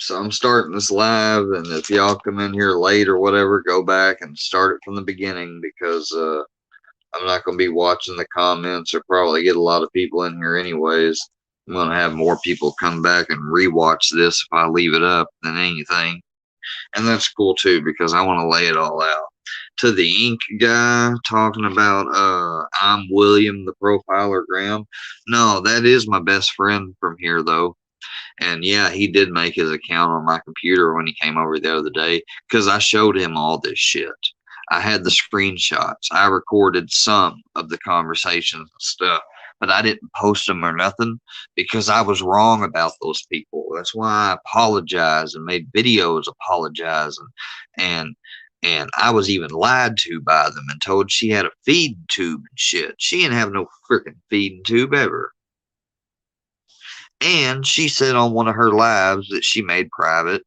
So I'm starting this live, and if y'all come in here late or whatever, go back and start it from the beginning because I'm not going to be watching the comments or probably get a lot of people in here anyways. I'm going to have more people come back and rewatch this if I leave it up than anything. And that's cool too because I want to lay it all out. To the ink guy talking about I'm William the profiler Graham. No, that is my best friend from here though. And yeah, he did make his account on my computer when he came over the other day because I showed him all this shit. I had the screenshots. I recorded some of the conversations and stuff, but I didn't post them or nothing because I was wrong about those people. That's why I apologized and made videos apologizing, and and I was even lied to by them and told she had a feeding tube and shit. She didn't have no freaking feeding tube ever. And she said on one of her lives that she made private,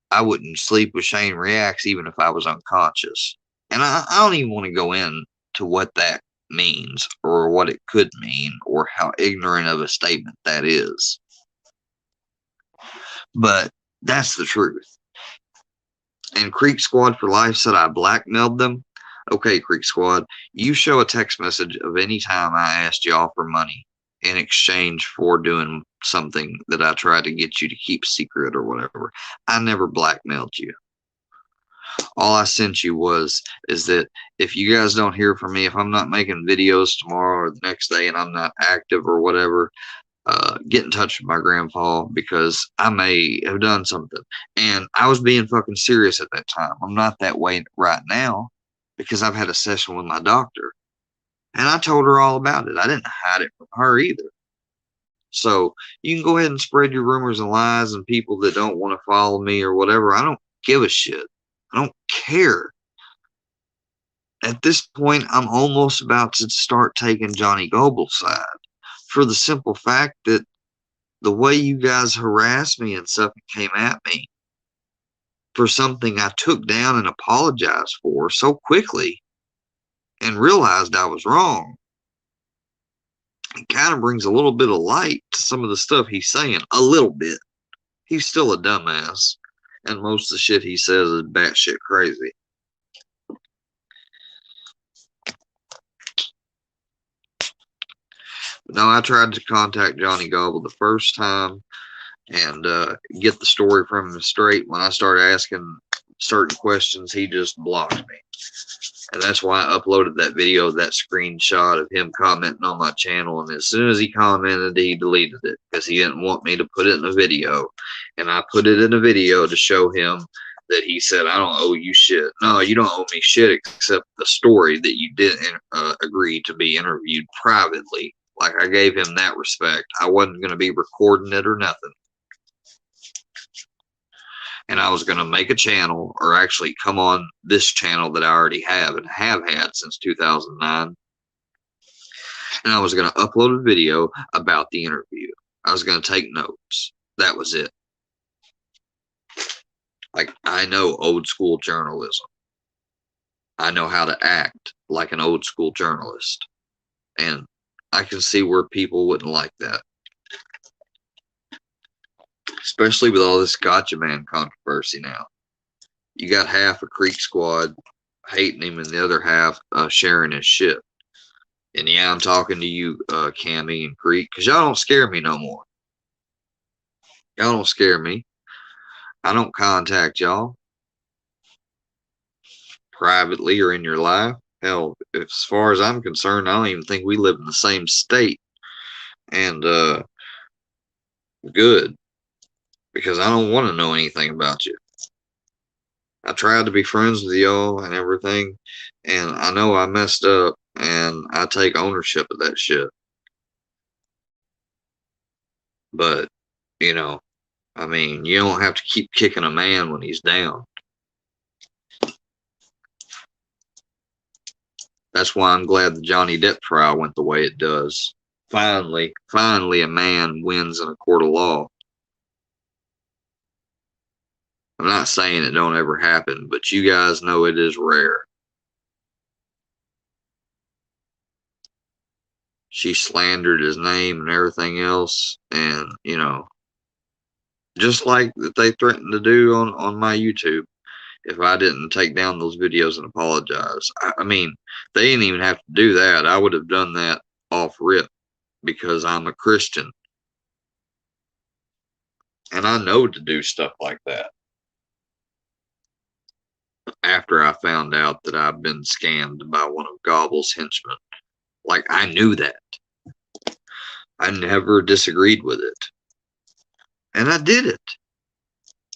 I wouldn't sleep with Shane Reacts even if I was unconscious. And I don't even want to go into what that means or what it could mean or how ignorant of a statement that is. But that's the truth. And Creek Squad for Life said I blackmailed them. Okay, Creek Squad, you show a text message of any time I asked y'all for money in exchange for doing something that I tried to get you to keep secret or whatever. I never blackmailed you. All I sent you is that if you guys don't hear from me, if I'm not making videos tomorrow or the next day and I'm not active or whatever, get in touch with my grandpa because I may have done something. And I was being fucking serious at that time. I'm not that way right now because I've had a session with my doctor. And I told her all about it. I didn't hide it from her either. So you can go ahead and spread your rumors and lies and people that don't want to follow me or whatever. I don't give a shit. I don't care. At this point, I'm almost about to start taking Johnny Goble's side for the simple fact that the way you guys harassed me and stuff came at me for something I took down and apologized for so quickly and realized I was wrong. It kind of brings a little bit of light to some of the stuff he's saying. A little bit. He's still a dumbass. And most of the shit he says is batshit crazy. No, I tried to contact Johnny Gobble the first time and get the story from him straight. When I started asking certain questions, he just blocked me. And that's why I uploaded that video, that screenshot of him commenting on my channel. And as soon as he commented, he deleted it because he didn't want me to put it in a video. And I put it in a video to show him that he said, I don't owe you shit. No, you don't owe me shit except the story that you didn't agree to be interviewed privately. Like, I gave him that respect. I wasn't going to be recording it or nothing. And I was going to make a channel, or actually come on this channel that I already have and have had since 2009. And I was going to upload a video about the interview. I was going to take notes. That was it. Like, I know old school journalism. I know how to act like an old school journalist. And I can see where people wouldn't like that. Especially with all this Gotcha Man controversy now. You got half a Creek Squad hating him and the other half sharing his shit. And yeah, I'm talking to you, Cammy and Creek, because y'all don't scare me no more. Y'all don't scare me. I don't contact y'all privately or in your life. Hell, as far as I'm concerned, I don't even think we live in the same state. And good. Because I don't want to know anything about you. I tried to be friends with y'all and everything, and I know I messed up, and I take ownership of that shit. But, you know, I mean, you don't have to keep kicking a man when he's down. That's why I'm glad the Johnny Depp trial went the way it does. Finally a man wins in a court of law. I'm not saying it don't ever happen, but you guys know it is rare. She slandered his name and everything else, and, you know, just like that they threatened to do on my YouTube if I didn't take down those videos and apologize. I mean, they didn't even have to do that. I would have done that off rip because I'm a Christian and I know to do stuff like that. After I found out that I've been scammed by one of Gobble's henchmen, like I knew that. I never disagreed with it. And I did it.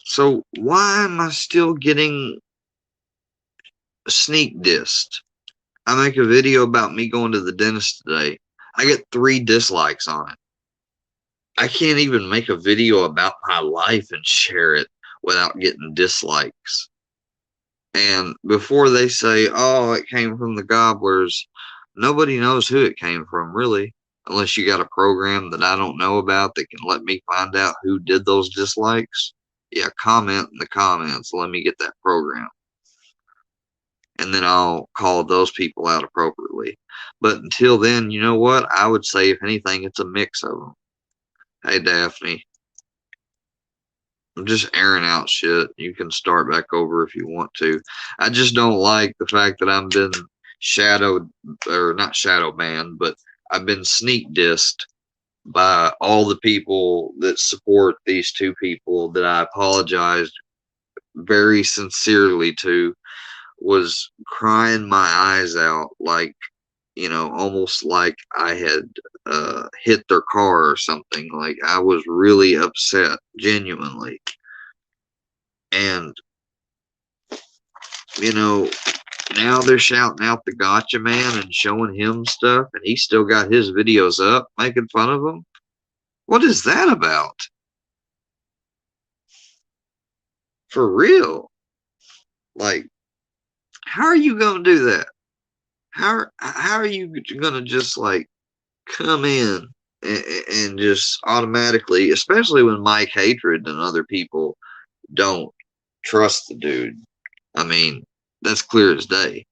So why am I still getting sneak dissed? I make a video about me going to the dentist today. I get 3 dislikes on it. I can't even make a video about my life and share it without getting dislikes. And before they say, oh, it came from the gobblers, nobody knows who it came from, really. Unless you got a program that I don't know about that can let me find out who did those dislikes. Yeah, comment in the comments. Let me get that program. And then I'll call those people out appropriately. But until then, you know what? I would say, if anything, it's a mix of them. Hey, Daphne. I'm just airing out shit. You can start back over if you want to. I just don't like the fact that I've been shadowed, or not shadow banned, but I've been sneak dissed by all the people that support these 2 people that I apologized very sincerely to. Was crying my eyes out, like, you know, almost like I had hit their car or something. Like, I was really upset, genuinely. And, you know, now they're shouting out the Gotcha Man and showing him stuff, and he still got his videos up, making fun of him. What is that about? For real? Like, how are you gonna do that? How are you gonna just like come in and just automatically, especially when Mike Hatred and other people don't trust the dude? I mean, that's clear as day.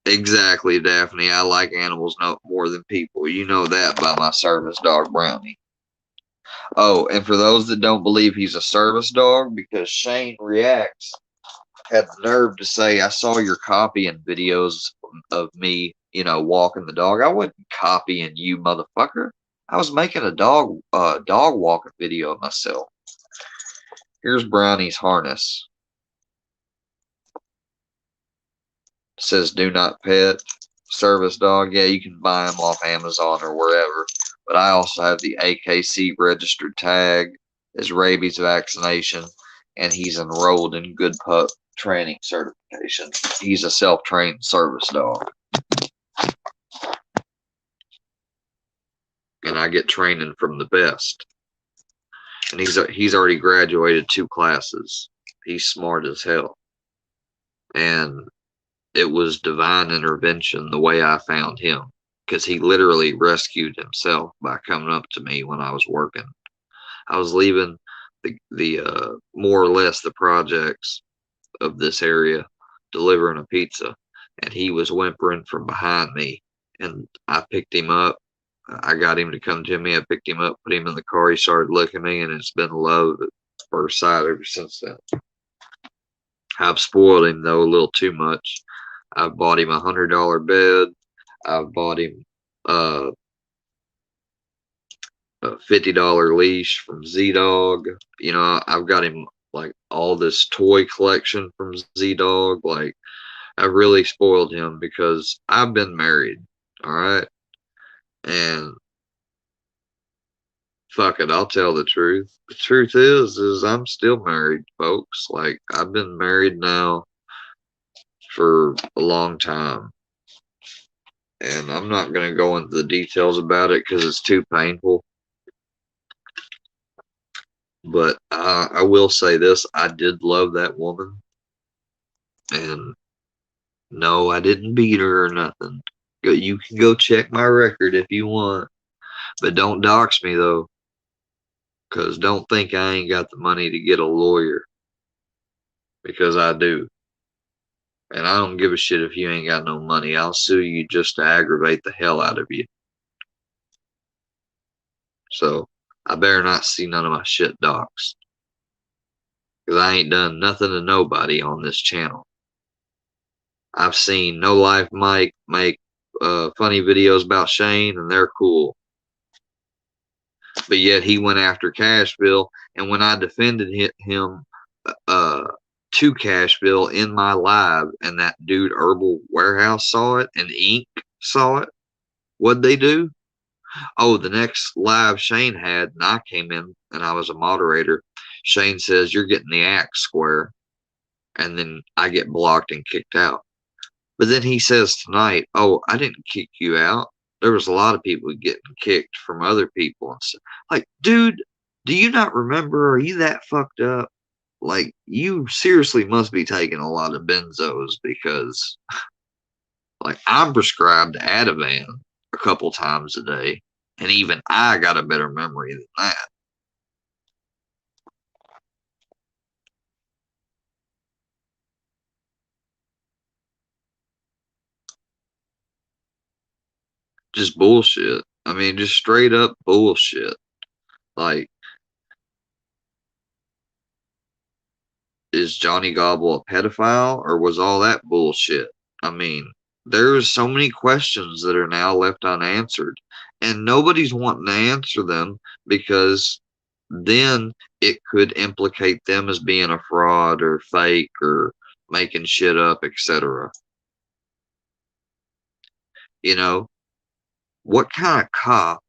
Exactly, Daphne. I like animals no more than people. You know that by my service dog, Brownie. Oh, and for those that don't believe he's a service dog, because Shane Reacts had the nerve to say, I saw your copying videos of me, you know, walking the dog. I wasn't copying you, motherfucker. I was making a dog walking video of myself. Here's Brownie's harness. It says do not pet, service dog. Yeah, you can buy them off Amazon or wherever. But I also have the AKC registered tag, his rabies vaccination, and he's enrolled in Good Pup training certification. He's a self-trained service dog. And I get training from the best. And he's already graduated 2 classes. He's smart as hell. And it was divine intervention the way I found him, because he literally rescued himself by coming up to me when I was working. I was leaving the more or less the projects of this area, delivering a pizza, and he was whimpering from behind me, and I picked him up. I got him to come to me. I picked him up, put him in the car. He started licking me, and it's been love at first sight ever since then. I've spoiled him, though, a little too much. I've bought him a $100 bed. I've bought him a $50 leash from Z-Dog. You know, I've got him like all this toy collection from Z-Dog. Like, I've really spoiled him because I've been married. All right. And fuck it, I'll tell the truth. The truth is I'm still married, folks. Like, I've been married now for a long time. And I'm not going to go into the details about it because it's too painful. But I will say this. I did love that woman. And no, I didn't beat her or nothing. You can go check my record if you want. But don't dox me, though. Because don't think I ain't got the money to get a lawyer. Because I do. And I don't give a shit if you ain't got no money. I'll sue you just to aggravate the hell out of you. So I better not see none of my shit doxed. Because I ain't done nothing to nobody on this channel. I've seen No Life Mike make funny videos about Shane, and they're cool. But yet he went after Cashville, and when I defended him to Cashville in my live, and that dude Herbal Warehouse saw it, and Ink saw it, what'd they do? Oh, the next live Shane had, and I came in, and I was a moderator. Shane says, "You're getting the axe square," and then I get blocked and kicked out. But then he says tonight, "Oh, I didn't kick you out. There was a lot of people getting kicked from other people and stuff." Like, dude, do you not remember? Are you that fucked up? Like, you seriously must be taking a lot of benzos, because, like, I'm prescribed Ativan a couple times a day, and even I got a better memory than that. Just bullshit. I mean, just straight up bullshit. Like, is Johnny Gobble a pedophile, or was all that bullshit? I mean, there's so many questions that are now left unanswered, and nobody's wanting to answer them, because then it could implicate them as being a fraud or fake or making shit up, etc. You know, what kind of cop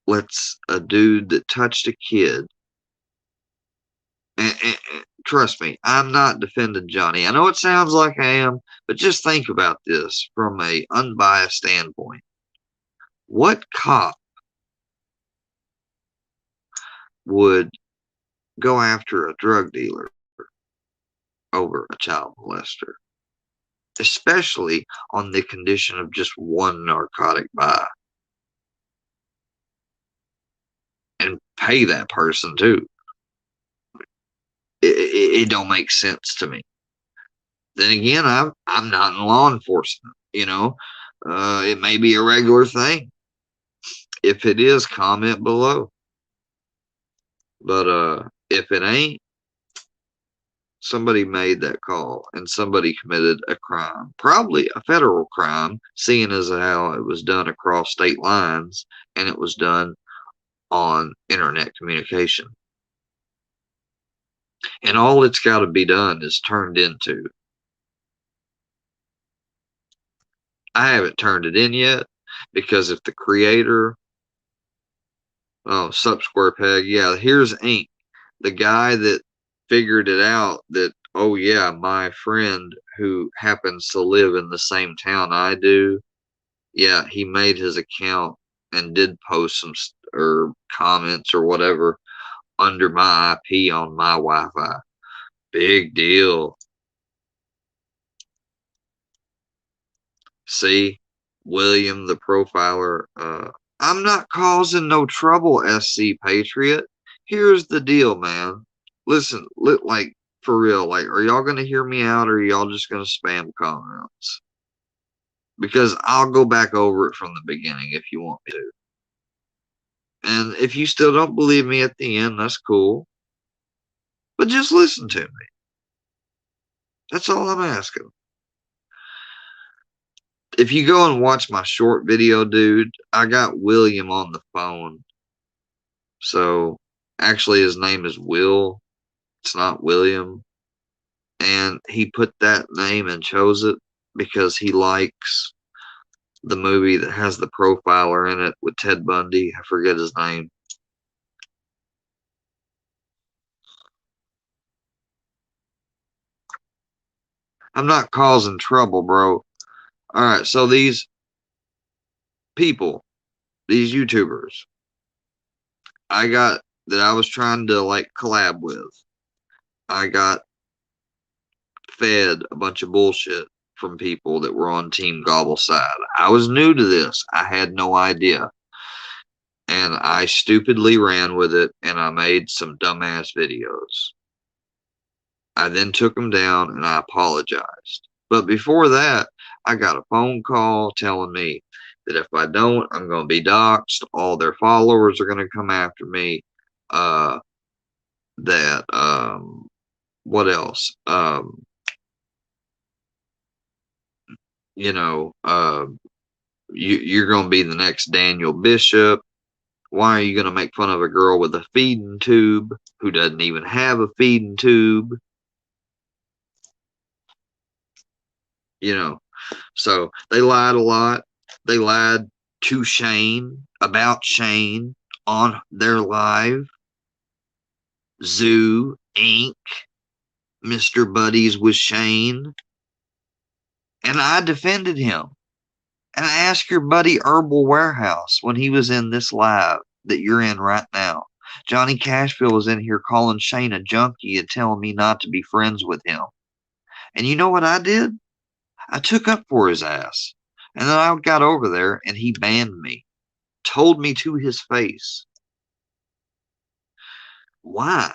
lets a dude that touched a kid, and trust me, I'm not defending Johnny. I know it sounds like I am, but just think about this from a unbiased standpoint. What cop would go after a drug dealer over a child molester, especially on the condition of just one narcotic buy, and pay that person too? It don't make sense to me. Then again, I'm not in law enforcement. It may be a regular thing. If it is, comment below. But if it ain't, somebody made that call and somebody committed a crime, probably a federal crime, seeing as how it was done across state lines and it was done on internet communication. And all it's got to be done is turned into. I haven't turned it in yet, because if the creator, Sup Square Peg, yeah, here's Ink, the guy that figured it out, that, oh yeah, my friend who happens to live in the same town I do, yeah, he made his account and did post some or comments or whatever under my IP on my Wi-Fi. Big deal. See, William the profiler, I'm not causing no trouble, SC Patriot. Here's the deal, man. Listen, like, for real, like, are y'all gonna hear me out, or are y'all just gonna spam comments? Because I'll go back over it from the beginning if you want me to. And if you still don't believe me at the end, that's cool. But just listen to me. That's all I'm asking. If you go and watch my short video, dude, I got William on the phone. So, actually, his name is Will. It's not William. And he put that name and chose it because he likes the movie that has the profiler in it with Ted Bundy. I forget his name. I'm not causing trouble, bro. Alright, so these people, these YouTubers, that I was trying to, like, collab with, I got fed a bunch of bullshit from people that were on Team Gobble side. I was new to this. I had no idea. And I stupidly ran with it, and I made some dumbass videos. I then took them down and I apologized. But before that, I got a phone call telling me that if I don't, I'm going to be doxxed. All their followers are going to come after me. Uh, that, what else? You know, you're going to be the next Daniel Bishop. Why are you going to make fun of a girl with a feeding tube who doesn't even have a feeding tube? You know, so they lied a lot. They lied to Shane about Shane on their live. Zoo Inc. Mr. Buddies with Shane. And I defended him. And I asked your buddy Herbal Warehouse when he was in this live that you're in right now. Johnny Cashville was in here calling Shane a junkie and telling me not to be friends with him. And you know what I did? I took up for his ass. And then I got over there and he banned me. Told me to his face. Why?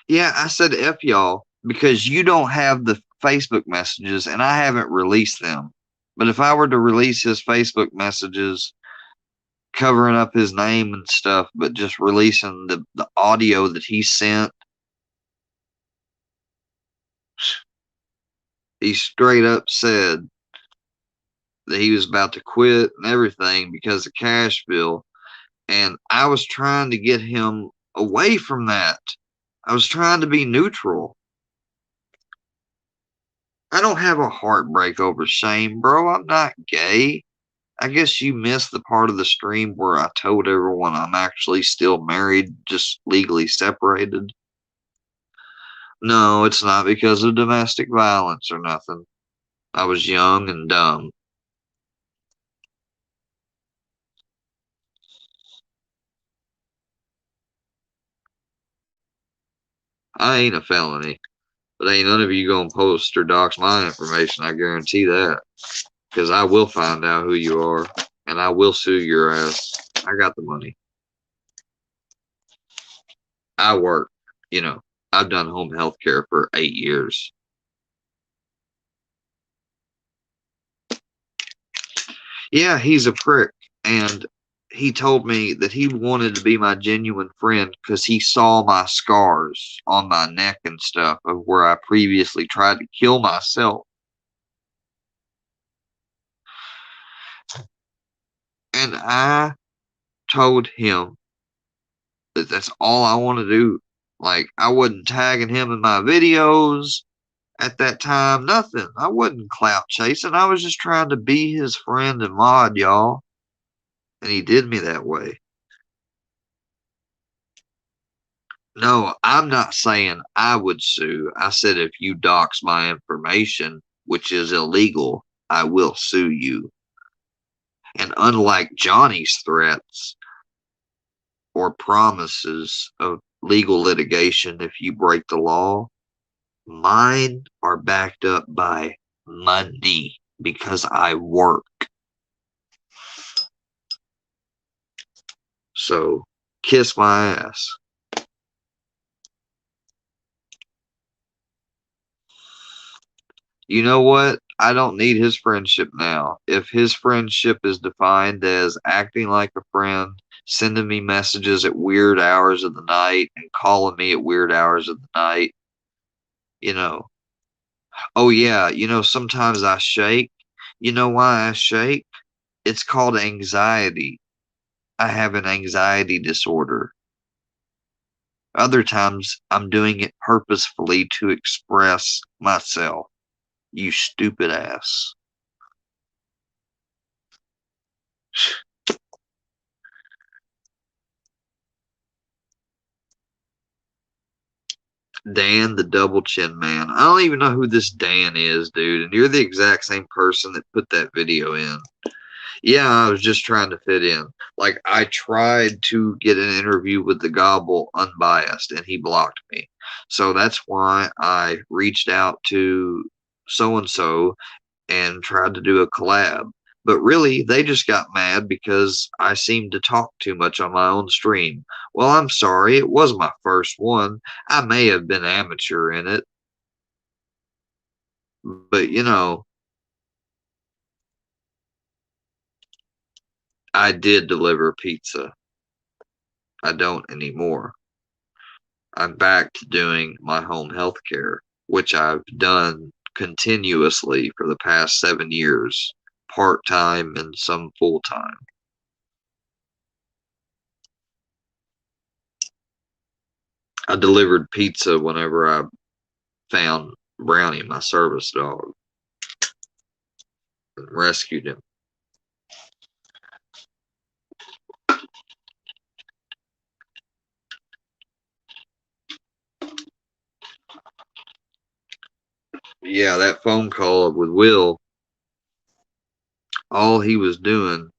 Yeah, I said F y'all because you don't have the Facebook messages and I haven't released them. But if I were to release his Facebook messages, covering up his name and stuff, but just releasing the audio that he sent, he straight up said that he was about to quit and everything because of Cashville. And I was trying to get him away from that. I was trying to be neutral. I don't have a heartbreak over Shane, bro. I'm not gay. I guess you missed the part of the stream where I told everyone I'm actually still married, just legally separated. No, it's not because of domestic violence or nothing. I was young and dumb. I ain't a felony, but ain't none of you gonna post or dox my information. I guarantee that. Because I will find out who you are, and I will sue your ass. I got the money. I work, you know, I've done home health care for 8 years. Yeah, he's a prick. And he told me that he wanted to be my genuine friend because he saw my scars on my neck and stuff of where I previously tried to kill myself. And I told him that that's all I want to do. Like, I wasn't tagging him in my videos at that time, nothing. I wasn't clout chasing. I was just trying to be his friend and mod, y'all. And he did me that way. No, I'm not saying I would sue. I said if you dox my information, which is illegal, I will sue you. And unlike Johnny's threats or promises of legal litigation if you break the law, mine are backed up by money because I work. So, kiss my ass. You know what? I don't need his friendship now. If his friendship is defined as acting like a friend, sending me messages at weird hours of the night, and calling me at weird hours of the night, you know. Oh, yeah, you know, sometimes I shake. You know why I shake? It's called anxiety. I have an anxiety disorder. Other times, I'm doing it purposefully to express myself. You stupid ass. Dan the double chin man. I don't even know who this Dan is, dude. And you're the exact same person that put that video in. Yeah, I was just trying to fit in. Like, I tried to get an interview with the Gobble unbiased, and he blocked me. So that's why I reached out to so and so and tried to do a collab. But really, they just got mad because I seemed to talk too much on my own stream. Well, I'm sorry, it was my first one. I may have been amateur in it, but you know, I did deliver pizza. I don't anymore. I'm back to doing my home health care, which I've done continuously for the past 7 years, part time and some full time. I delivered pizza whenever I found Brownie, my service dog, and rescued him. Yeah, that phone call with Will, all he was doing,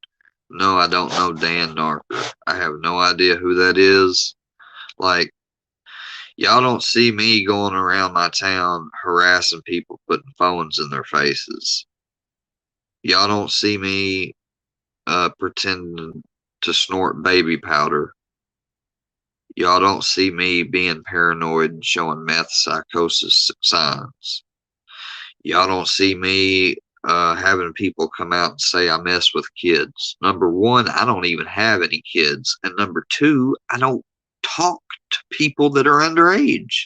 no, I don't know Dan Narker. I have no idea who that is. Like, y'all don't see me going around my town harassing people, putting phones in their faces. Y'all don't see me pretending to snort baby powder. Y'all don't see me being paranoid and showing meth psychosis signs. Y'all don't see me having people come out and say I mess with kids. Number one, I don't even have any kids. And number two, I don't talk to people that are underage.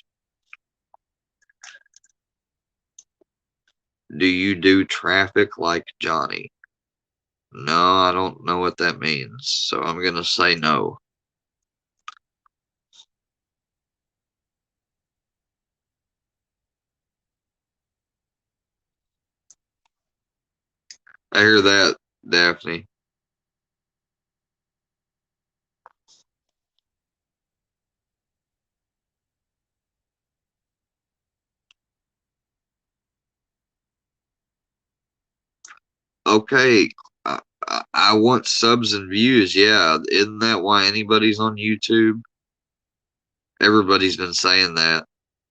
Do you do traffic like Johnny? No, I don't know what that means. So I'm going to say no. I hear that, Daphne. Okay, I want subs and views. Yeah, isn't that why anybody's on YouTube? Everybody's been saying that.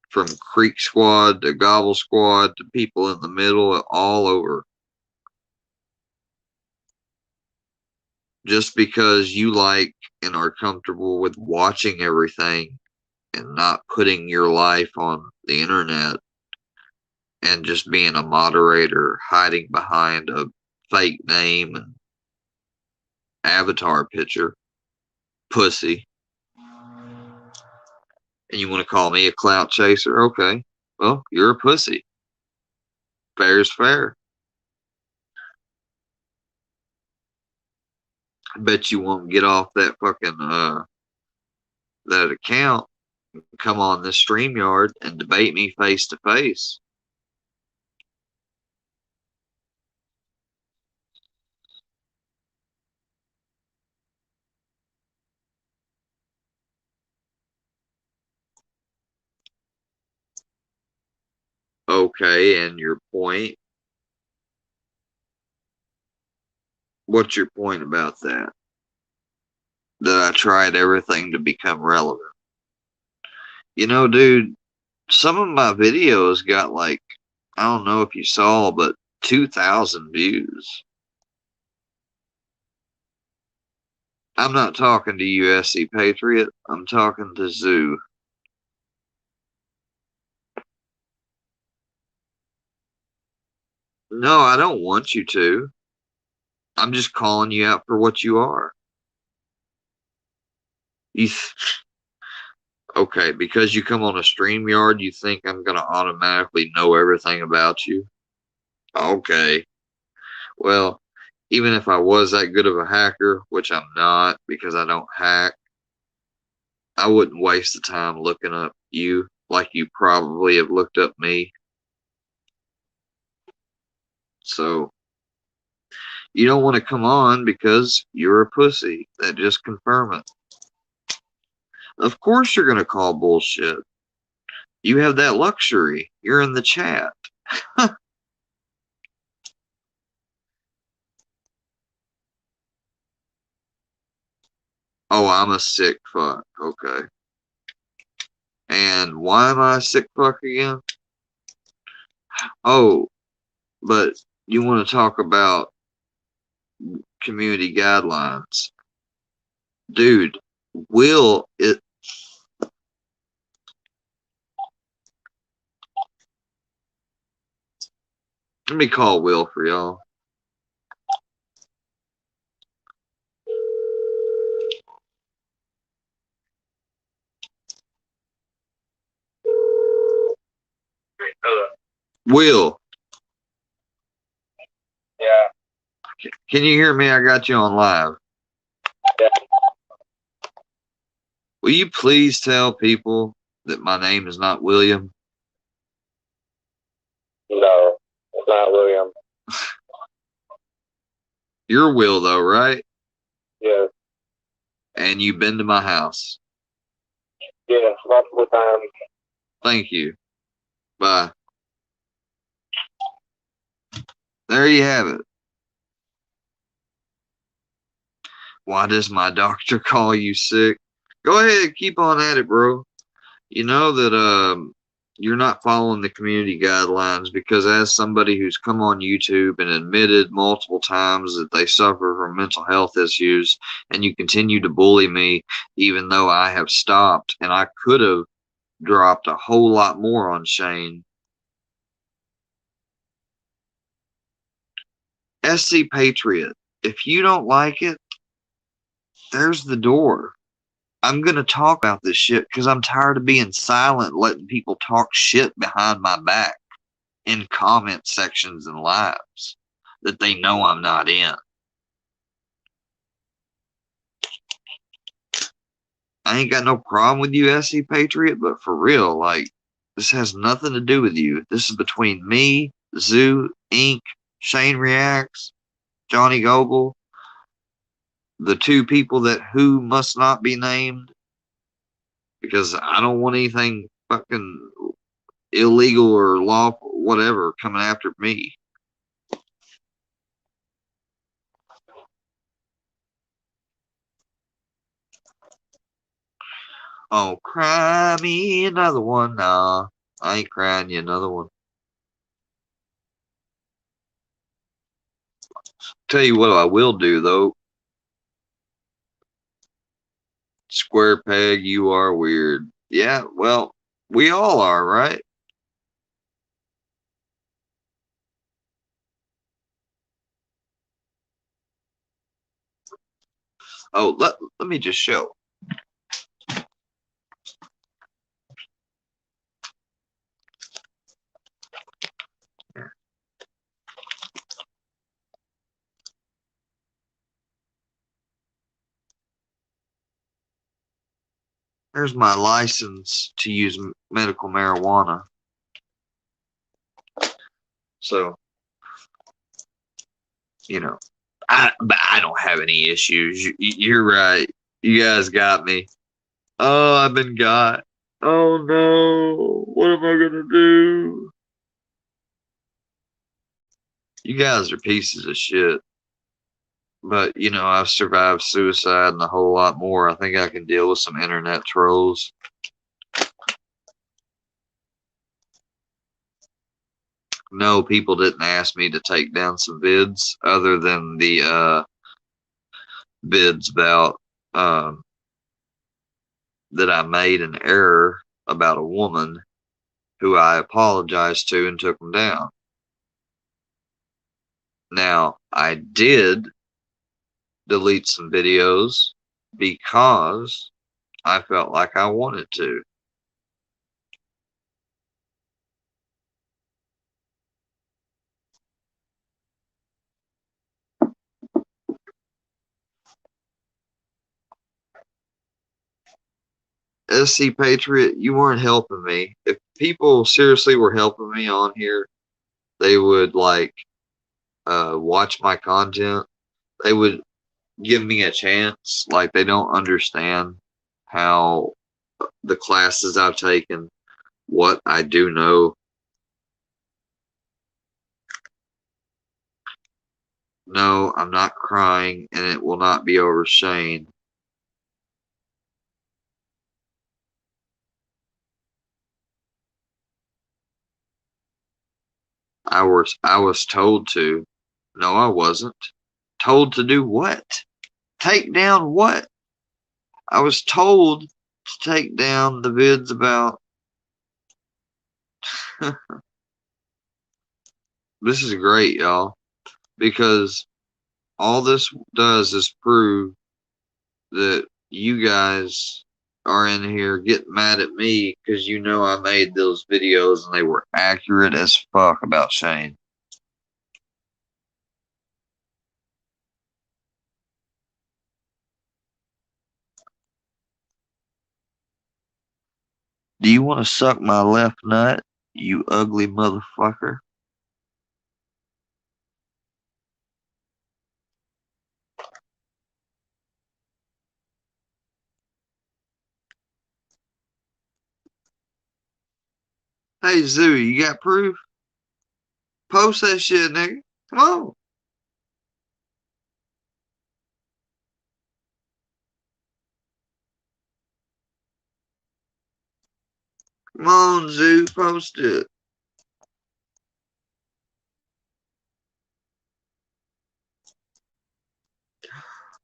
From Creek Squad to Gobble Squad to people in the middle, all over. Just because you like and are comfortable with watching everything and not putting your life on the internet and just being a moderator, hiding behind a fake name and avatar picture, pussy. And you want to call me a clout chaser? Okay. Well, you're a pussy. Fair's fair. I bet you won't get off that fucking that account, come on this StreamYard and debate me face to face. Okay, and your point? What's your point about that? That I tried everything to become relevant. You know, dude, some of my videos got like, I don't know if you saw, but 2,000 views. I'm not talking to USC Patriot. I'm talking to Zoo. No, I don't want you to. I'm just calling you out for what you are. You okay, because you come on a StreamYard, you think I'm going to automatically know everything about you? Okay. Well, even if I was that good of a hacker, which I'm not because I don't hack, I wouldn't waste the time looking up you like you probably have looked up me. So you don't want to come on because you're a pussy. That just confirm it. Of course you're going to call bullshit. You have that luxury. You're in the chat. Oh, I'm a sick fuck. Okay. And why am I a sick fuck again? Oh, but you want to talk about community guidelines. Dude, Will, let me call Will for y'all. Will. Yeah. Can you hear me? I got you on live. Yeah. Will you please tell people that my name is not William? No, it's not William. You're Will, though, right? Yes. And you've been to my house. Yes, multiple times. Thank you. Bye. There you have it. Why does my doctor call you sick? Go ahead, keep on at it, bro. You know that you're not following the community guidelines, because as somebody who's come on YouTube and admitted multiple times that they suffer from mental health issues, and you continue to bully me even though I have stopped, and I could have dropped a whole lot more on Shane. SC Patriot, if you don't like it, there's the door. I'm going to talk about this shit because I'm tired of being silent, letting people talk shit behind my back in comment sections and lives that they know I'm not in. I ain't got no problem with you, SC Patriot, but for real, like, this has nothing to do with you. This is between me, Zoo, Inc., Shane Reacts, Johnny Gogol, the two people that who must not be named, because I don't want anything fucking illegal or lawful, whatever, coming after me. Oh, cry me another one. Nah, I ain't crying you another one. Tell you what I will do, though. Square peg, you are weird. Yeah, well, we all are, right? Oh, let me just show. There's my license to use medical marijuana. So, you know, but I don't have any issues. You're right. You guys got me. Oh, I've been got. Oh no. What am I gonna do? You guys are pieces of shit. But, you know, I've survived suicide and a whole lot more. I think I can deal with some internet trolls. No, people didn't ask me to take down some vids other than the vids about that I made an error about a woman who I apologized to and took them down. Now, I did delete some videos because I felt like I wanted to. SC Patriot, you weren't helping me. If people seriously were helping me on here, they would like watch my content. They would give me a chance. Like, they don't understand how the classes I've taken, what I do know. No, I'm not crying, and it will not be over Shane. I was told to. No, I wasn't Told to do what? Take down what? I was told to take down the vids about. This is great, y'all, because all this does is prove that you guys are in here getting mad at me because you know I made those videos and they were accurate as fuck about Shane. Do you want to suck my left nut, you ugly motherfucker? Hey, Zoo, you got proof? Post that shit, nigga. Come on. Come on, Zoo, post it.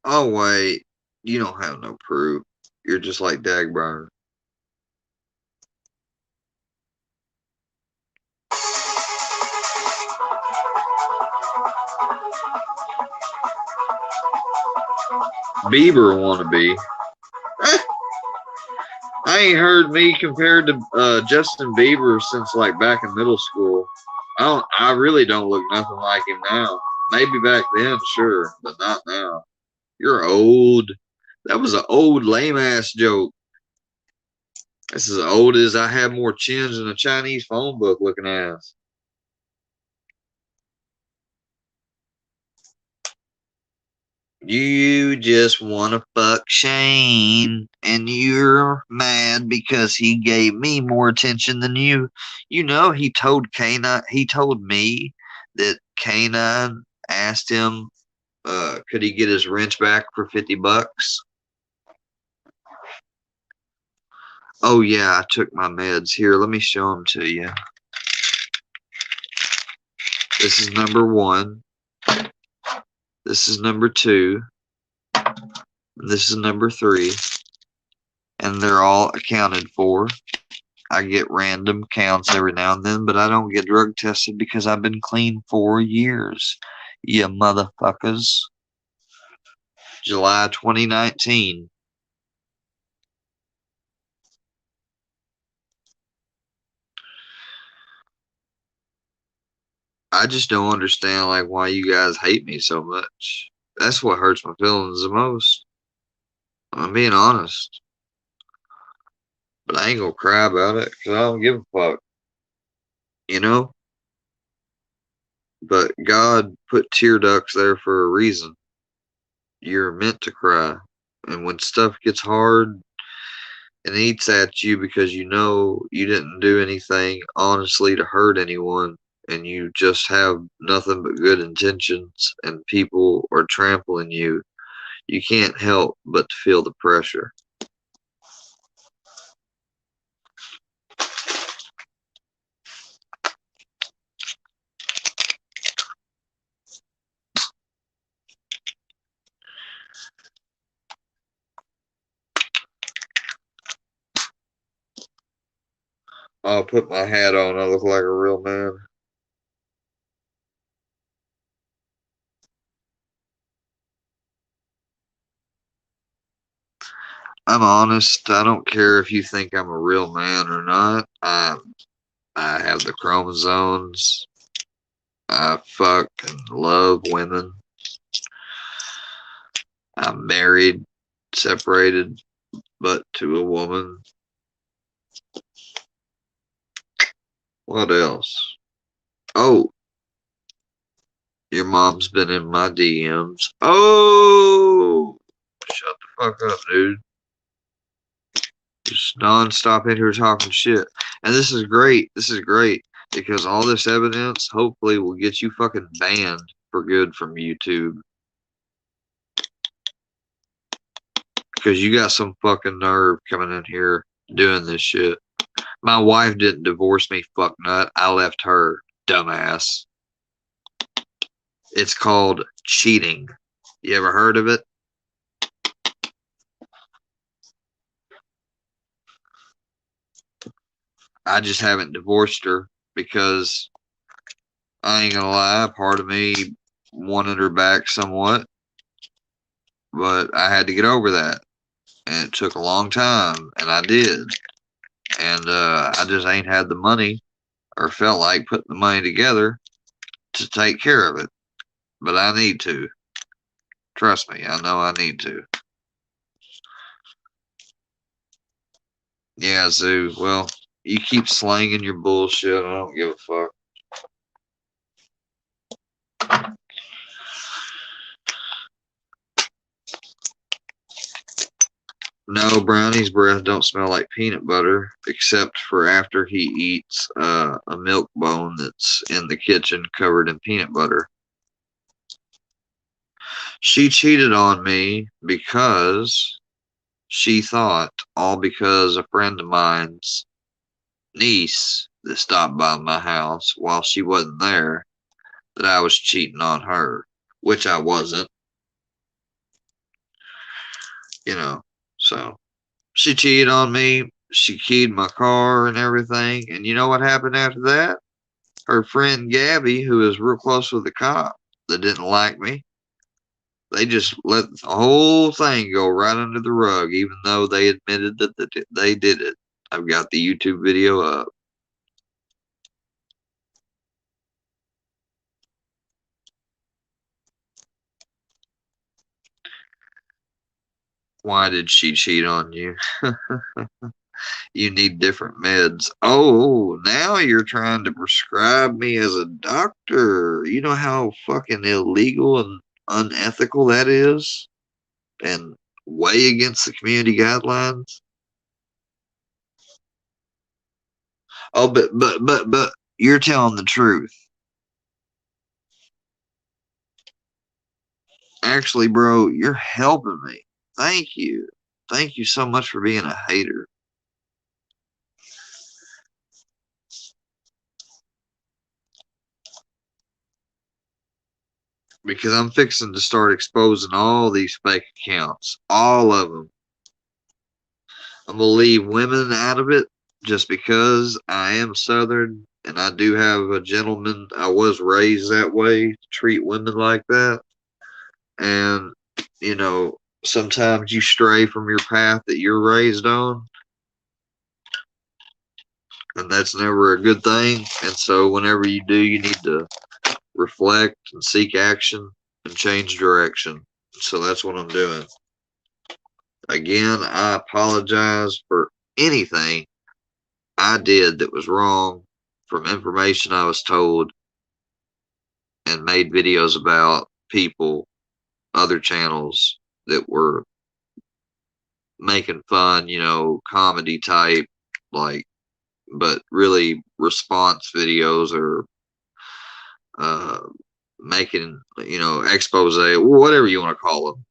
Oh, wait. You don't have no proof. You're just like Dagburn. Bieber wannabe. I ain't heard me compared to Justin Bieber since like back in middle school. I really don't look nothing like him now. Maybe back then, sure, but not now. You're old. That was an old lame ass joke. That's as old as I have more chins than a Chinese phone book looking ass. You just want to fuck Shane, and you're mad because he gave me more attention than you. You know, he told K9, he told me that K9 asked him, could he get his wrench back for $50? Oh yeah, I took my meds. Here, let me show them to you. This is number 1. This is number 2. This is number 3. And they're all accounted for. I get random counts every now and then, but I don't get drug tested because I've been clean 4 years. You motherfuckers. July 2019. I just don't understand like why you guys hate me so much. That's what hurts my feelings the most. I'm being honest. But I ain't gonna cry about it because I don't give a fuck. You know? But God put tear ducts there for a reason. You're meant to cry. And when stuff gets hard and eats at you because you know you didn't do anything honestly to hurt anyone and you just have nothing but good intentions and people are trampling you, you can't help but to feel the pressure. I'll put my hat on. I look like a real man. I'm honest. I don't care if you think I'm a real man or not. I have the chromosomes. I fuck and love women. I'm married, separated, but to a woman. What else? Oh, your mom's been in my DMs. Oh, shut the fuck up, dude. Just non-stop in here talking shit. And this is great. This is great because all this evidence hopefully will get you fucking banned for good from YouTube. Because you got some fucking nerve coming in here doing this shit. My wife didn't divorce me, fuck nut. I left her, dumbass. It's called cheating. You ever heard of it? I just haven't divorced her because I ain't gonna lie, part of me wanted her back somewhat, but I had to get over that. And it took a long time, and I did. And I just ain't had the money or felt like putting the money together to take care of it. But I need to. Trust me, I know I need to. Yeah, Zoo. Well, you keep slanging your bullshit. I don't give a fuck. No, Brownie's breath don't smell like peanut butter, except for after he eats a milk bone that's in the kitchen covered in peanut butter. She cheated on me because she thought, all because a friend of mine's niece that stopped by my house while she wasn't there, that I was cheating on her, which I wasn't, you know. So she cheated on me. She keyed my car and everything. And you know what happened after that? Her friend Gabby, who was real close with the cop that didn't like me, they just let the whole thing go right under the rug, even though they admitted that they did it. I've got the YouTube video up. Why did she cheat on you? You need different meds. Oh, now you're trying to prescribe me as a doctor. You know how fucking illegal and unethical that is? And way against the community guidelines? Oh, but you're telling the truth. Actually, bro, you're helping me. Thank you. Thank you so much for being a hater. Because I'm fixing to start exposing all these fake accounts. All of them. I'm going to leave women out of it just because I am Southern and I do have a gentleman. I was raised that way, to treat women like that. And, you know, sometimes you stray from your path that you're raised on. And that's never a good thing. And so whenever you do, you need to reflect and seek action and change direction. So that's what I'm doing. Again, I apologize for anything I did that was wrong from information I was told and made videos about people, other channels that were making fun, you know, comedy type, like, but really response videos or making, you know, expose, whatever you want to call them.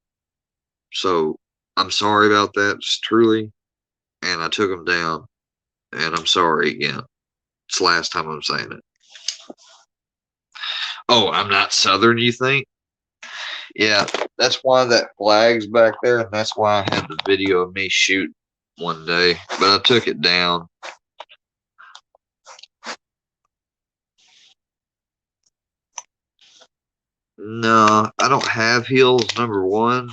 So I'm sorry about that, just truly. And I took them down. And I'm sorry again. It's the last time I'm saying it. Oh, I'm not Southern, you think? Yeah, that's why that flag's back there, and that's why I had the video of me shooting one day, but I took it down. No, I don't have heels, number one.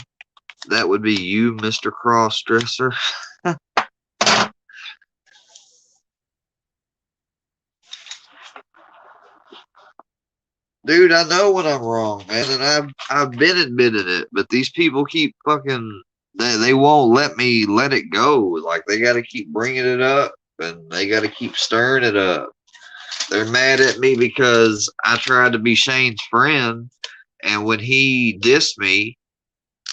That would be you, Mr. Crossdresser. Dude, I know when I'm wrong, man, and I've been admitting it, but these people keep fucking they won't let me let it go. Like they got to keep bringing it up, and they got to keep stirring it up. They're mad at me because I tried to be Shane's friend, and when he dissed me,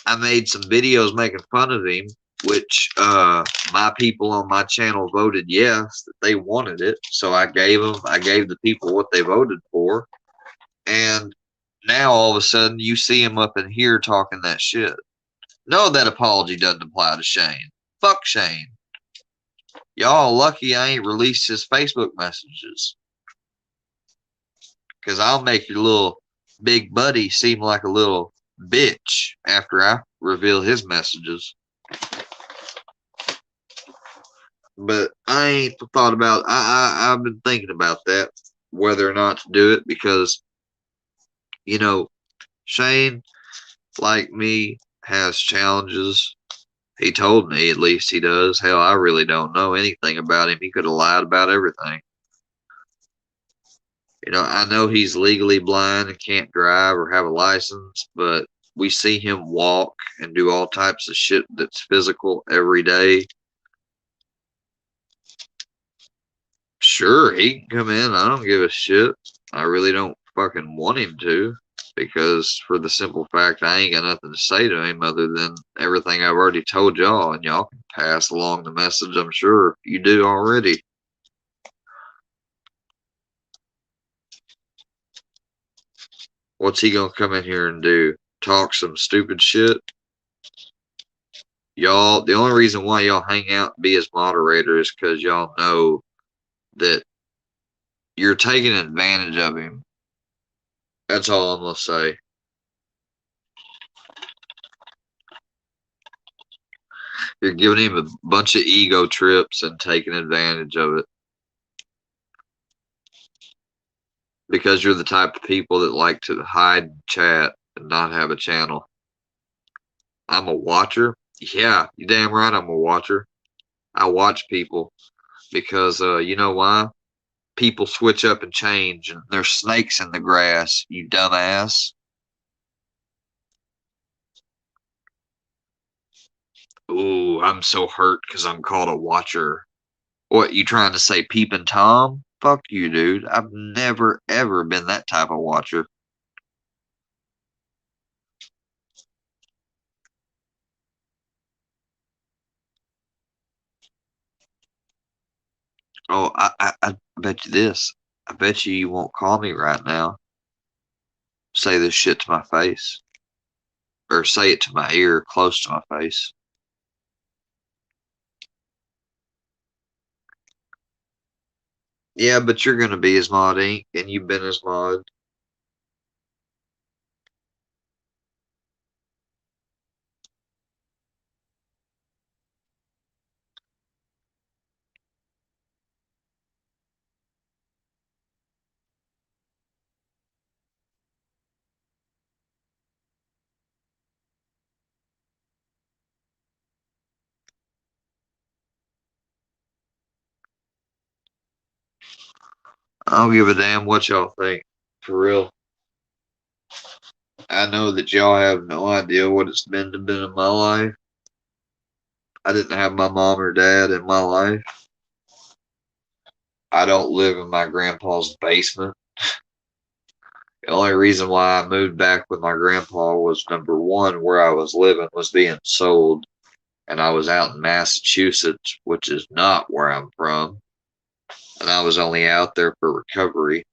I made some videos making fun of him, which my people on my channel voted yes, that they wanted it. So I gave the people what they voted for. And now all of a sudden you see him up in here talking that shit. No, that apology doesn't apply to Shane. Fuck Shane. Y'all lucky I ain't released his Facebook messages. Because I'll make your little big buddy seem like a little bitch after I reveal his messages. But I ain't thought about. I've been thinking about that, whether or not to do it, because Shane, like me, has challenges. He told me, at least he does. Hell, I really don't know anything about him. He could have lied about everything. I know he's legally blind and can't drive or have a license, but we see him walk and do all types of shit that's physical every day. Sure, he can come in. I don't give a shit. I really don't fucking want him to, because for the simple fact I ain't got nothing to say to him other than everything I've already told y'all, and y'all can pass along the message. I'm sure you do already. What's he gonna come in here and do? Talk some stupid shit? Y'all, the only reason why y'all hang out and be his moderator is because y'all know that you're taking advantage of him. That's all I'm gonna say. You're giving him a bunch of ego trips and taking advantage of it. Because you're the type of people that like to hide chat and not have a channel. I'm a watcher. Yeah, you damn right I'm a watcher. I watch people because you know why? People switch up and change, and there's snakes in the grass, you dumbass. Ooh, I'm so hurt because I'm called a watcher. What, you trying to say Peepin' Tom? Fuck you, dude. I've never, ever been that type of watcher. Oh, I bet you this. I bet you won't call me right now. Say this shit to my face. Or say it to my ear, close to my face. Yeah, but you're gonna be his mod, Ink, and you've been his mod. I don't give a damn what y'all think. For real. I know that y'all have no idea what it's been to be in my life. I didn't have my mom or dad in my life. I don't live in my grandpa's basement. The only reason why I moved back with my grandpa was, number one, where I was living was being sold, and I was out in Massachusetts, which is not where I'm from, and I was only out there for recovery,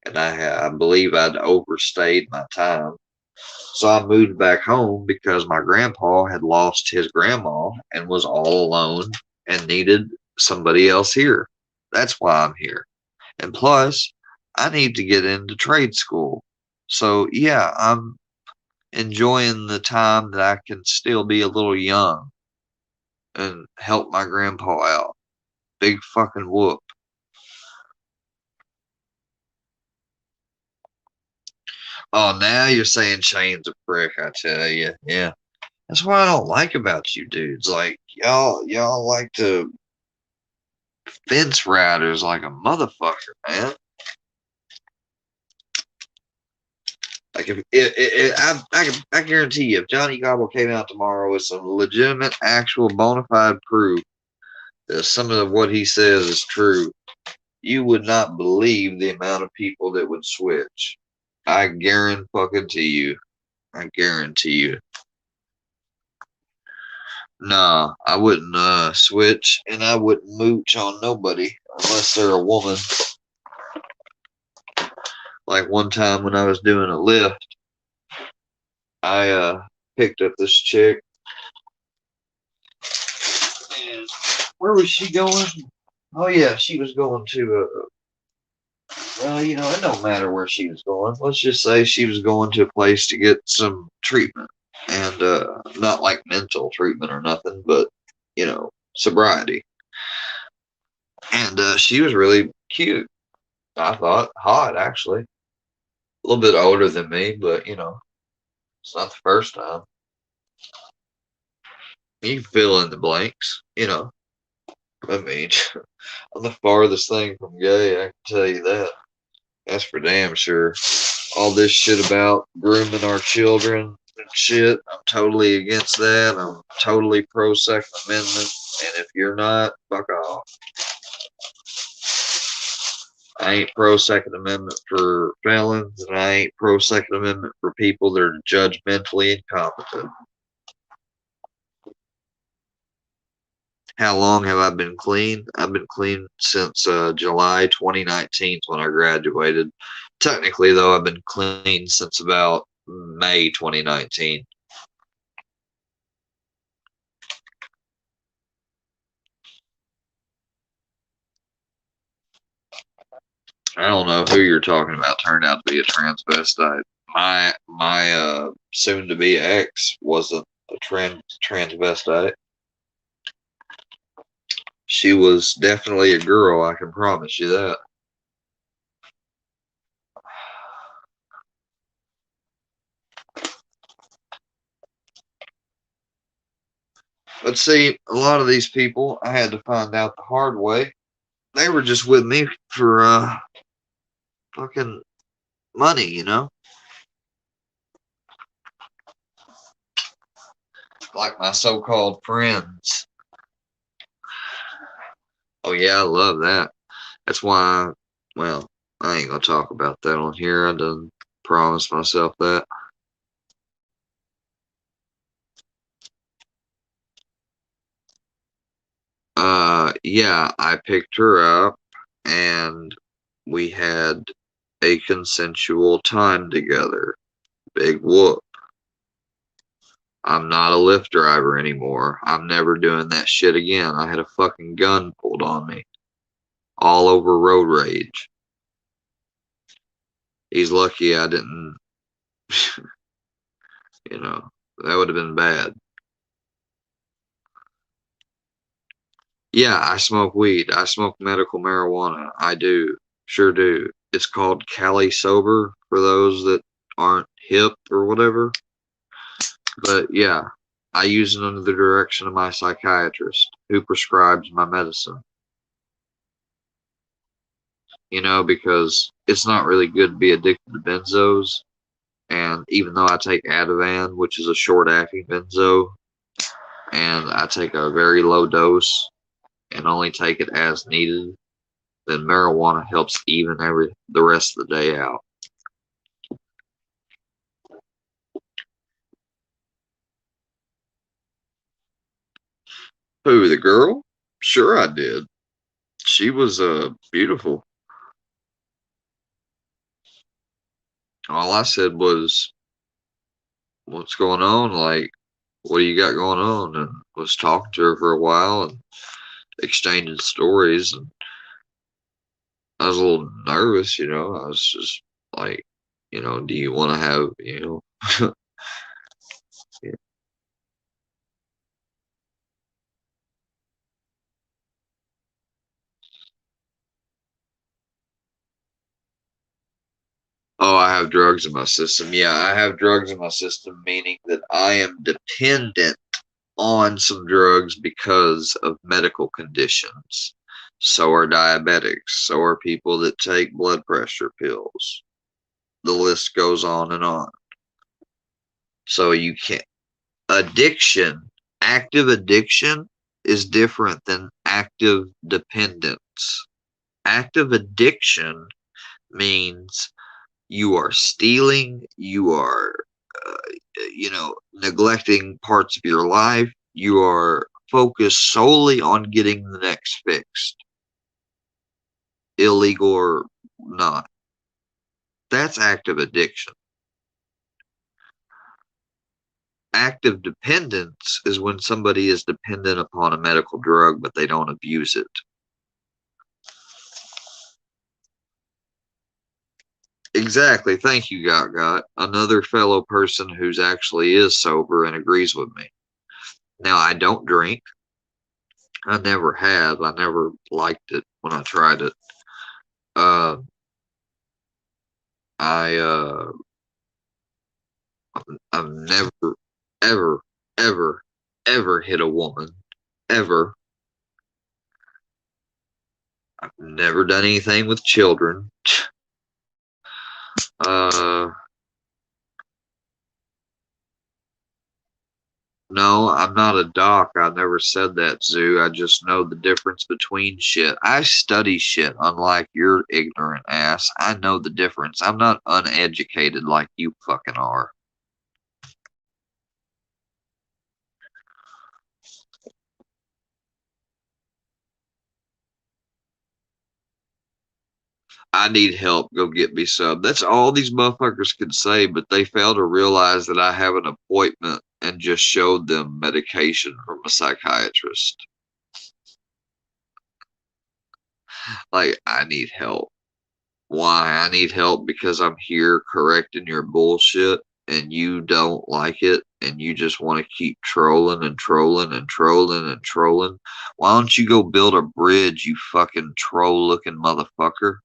and I believe I'd overstayed my time. So I moved back home because my grandpa had lost his grandma and was all alone and needed somebody else here. That's why I'm here. And plus, I need to get into trade school. So yeah, I'm enjoying the time that I can still be a little young and help my grandpa out. Big fucking whoop. Oh, now you're saying Shane's a prick, I tell you. Yeah. That's what I don't like about you dudes. Like, y'all like to fence riders like a motherfucker, man. Like I guarantee you, if Johnny Gobble came out tomorrow with some legitimate, actual, bona fide proof that some of what he says is true, you would not believe the amount of people that would switch. I guarantee you. I guarantee you. Nah, I wouldn't switch, and I wouldn't mooch on nobody unless they're a woman. Like one time when I was doing a lift, I picked up this chick. And where was she going? Oh yeah, she was going to Well, it don't matter where she was going. Let's just say she was going to a place to get some treatment. And not like mental treatment or nothing, but, sobriety. And she was really cute. I thought hot, actually. A little bit older than me, but, it's not the first time. You can fill in the blanks, I mean, I'm the farthest thing from gay, I can tell you that. That's for damn sure. All this shit about grooming our children and shit, I'm totally against that. I'm totally pro Second Amendment. And if you're not, fuck off. I ain't pro Second Amendment for felons, and I ain't pro Second Amendment for people that are judgmentally incompetent. How long have I been clean? I've been clean since July 2019 when I graduated. Technically, though, I've been clean since about May 2019. I don't know who you're talking about turned out to be a transvestite. My soon to be ex wasn't a transvestite. She was definitely a girl, I can promise you that. But see, a lot of these people, I had to find out the hard way. They were just with me for fucking money, like my so-called friends. Oh yeah, I love that. That's why, well, I ain't gonna talk about that on here. I done promised myself that. Yeah, I picked her up and we had a consensual time together. Big whoop. I'm not a Lyft driver anymore. I'm never doing that shit again. I had a fucking gun pulled on me. All over road rage. He's lucky I didn't, that would have been bad. Yeah, I smoke weed. I smoke medical marijuana. I do. Sure do. It's called Cali Sober for those that aren't hip or whatever. But yeah, I use it under the direction of my psychiatrist who prescribes my medicine. Because it's not really good to be addicted to benzos. And even though I take Ativan, which is a short-acting benzo, and I take a very low dose and only take it as needed, then marijuana helps even the rest of the day out. Who, the girl? Sure I did. She was beautiful. All I said was, what's going on? Like, what do you got going on? And was talking to her for a while and exchanging stories. And I was a little nervous, I was just like, do you want to have, yeah. Oh, I have drugs in my system. Yeah, I have drugs in my system, meaning that I am dependent on some drugs because of medical conditions. So are diabetics. So are people that take blood pressure pills. The list goes on and on. So you can't. Active addiction is different than active dependence. Active addiction means you are stealing, you are, neglecting parts of your life, you are focused solely on getting the next fixed, illegal or not. That's active addiction. Active dependence is when somebody is dependent upon a medical drug, but they don't abuse it. Exactly. Thank you, Got. Another fellow person who's actually is sober and agrees with me. Now, I don't drink. I never have. I never liked it when I tried it. Uh, I I've never, ever, ever, ever hit a woman. Ever. I've never done anything with children. Uh, no, I'm not a doc. I never said that, Zoo. I just know the difference between shit. I study shit, unlike your ignorant ass. I know the difference. I'm not uneducated like you fucking are. I need help. Go get me some. That's all these motherfuckers can say, but they fail to realize that I have an appointment and just showed them medication from a psychiatrist. Like, I need help. Why? I need help because I'm here correcting your bullshit and you don't like it and you just want to keep trolling and trolling and trolling and trolling. Why don't you go build a bridge, you fucking troll looking motherfucker?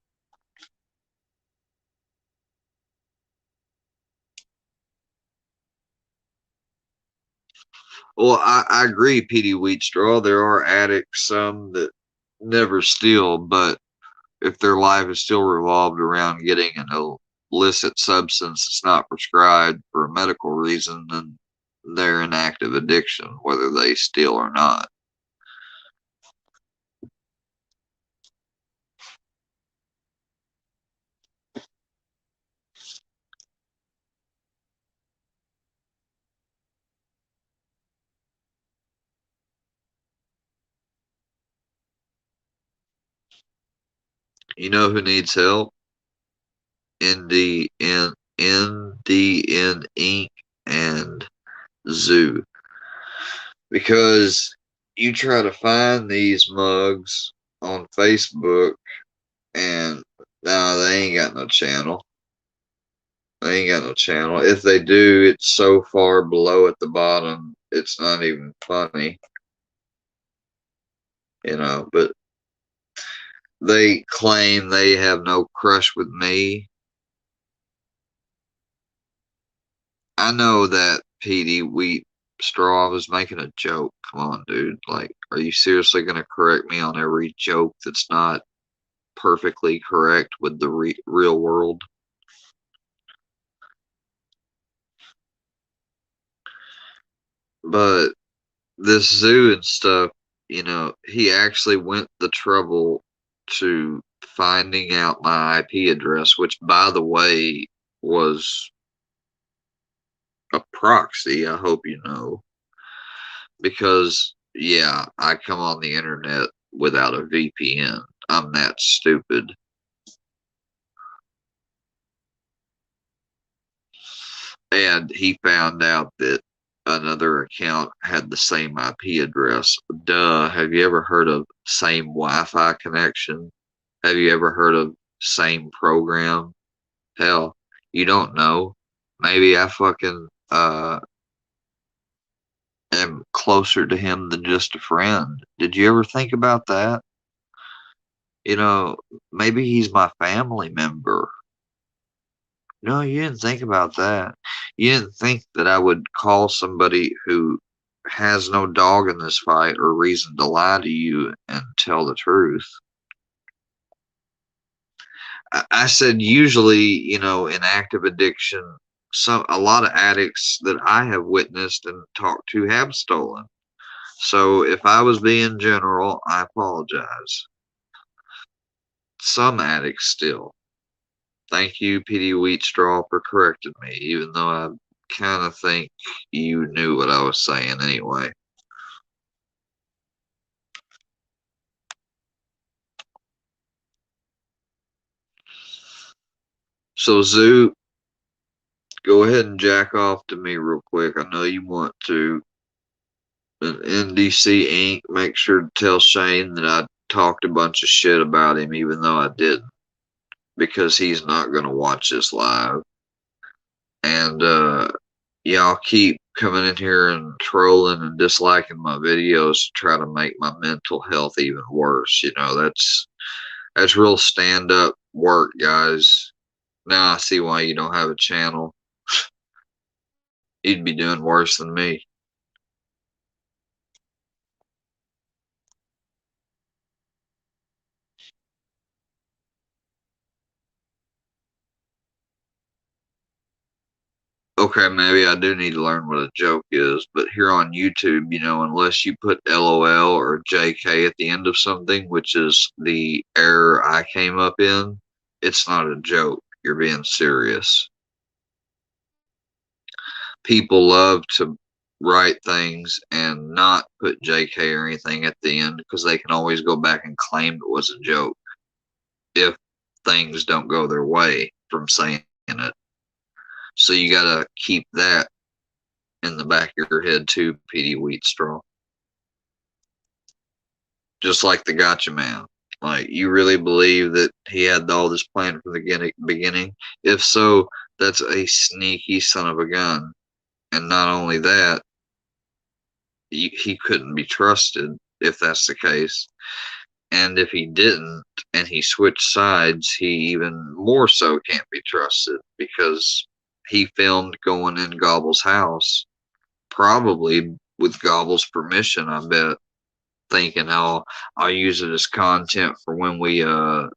Well, I agree, Petey Wheatstraw. There are addicts, some that never steal, but if their life is still revolved around getting an illicit substance that's not prescribed for a medical reason, then they're in active addiction, whether they steal or not. You know who needs help? NDN Inc. and Zoo. Because you try to find these mugs on Facebook and no, they ain't got no channel. They ain't got no channel. If they do, it's so far below at the bottom, it's not even funny. But they claim they have no crush with me. I know that Petey Wheat Straw was making a joke. Come on, dude. Like, are you seriously going to correct me on every joke that's not perfectly correct with the real world? But this Zoo and stuff, he actually went the trouble to finding out my IP address, which, by the way, was a proxy, I hope you know, because, yeah, I come on the internet without a VPN. I'm that stupid. And he found out that another account had the same IP address. Duh. Have you ever heard of same Wi-Fi connection? Have you ever heard of same program? Hell, you don't know. Maybe I fucking am closer to him than just a friend. Did you ever think about that? You know, maybe he's my family member. No, you didn't think about that. You didn't think that I would call somebody who has no dog in this fight or reason to lie to you and tell the truth. I said usually, in active addiction, a lot of addicts that I have witnessed and talked to have stolen. So if I was being general, I apologize. Some addicts still. Thank you, Petey Wheatstraw, for correcting me, even though I kind of think you knew what I was saying anyway. So, Zoo, go ahead and jack off to me real quick. I know you want to. And NDC Inc., make sure to tell Shane that I talked a bunch of shit about him, even though I didn't. because he's not going to watch this live. And y'all keep coming in here and trolling and disliking my videos to try to make my mental health even worse. You know, that's real stand up work, guys. Now I see why you don't have a channel. You'd be doing worse than me. Okay, maybe I do need to learn what a joke is, but here on YouTube, you know, unless you put LOL or JK at the end of something, which is the error I came up in, it's not a joke. You're being serious. People love to write things and not put JK or anything at the end because they can always go back and claim it was a joke if things don't go their way from saying it. So you gotta keep that in the back of your head too, PD Wheatstraw. Just like the Gotcha Man. Like, you really believe that he had all this planned from the beginning? If so, that's a sneaky son of a gun. And not only that, he couldn't be trusted if that's the case. And if he didn't, and he switched sides, he even more so can't be trusted because he filmed going in Gobble's house, probably with Gobble's permission, I bet, thinking, oh, I'll use it as content for when we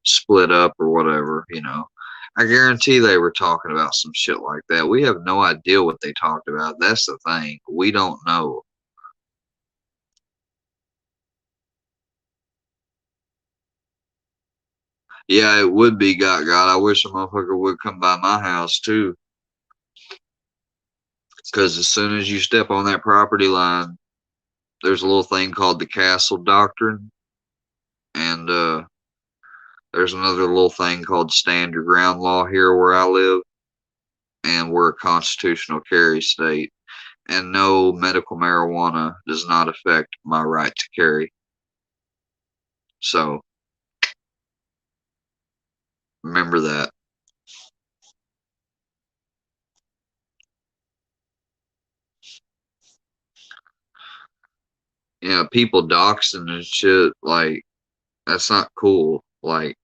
split up or whatever, you know. I guarantee they were talking about some shit like that. We have no idea what they talked about. That's the thing. We don't know. Yeah, it would be God. I wish a motherfucker would come by my house too. Because as soon as you step on that property line, there's a little thing called the Castle Doctrine. And there's another little thing called Stand Your Ground Law here where I live. And we're a constitutional carry state. And no, medical marijuana does not affect my right to carry. So, remember that. You know, people doxing and shit, like, that's not cool. Like,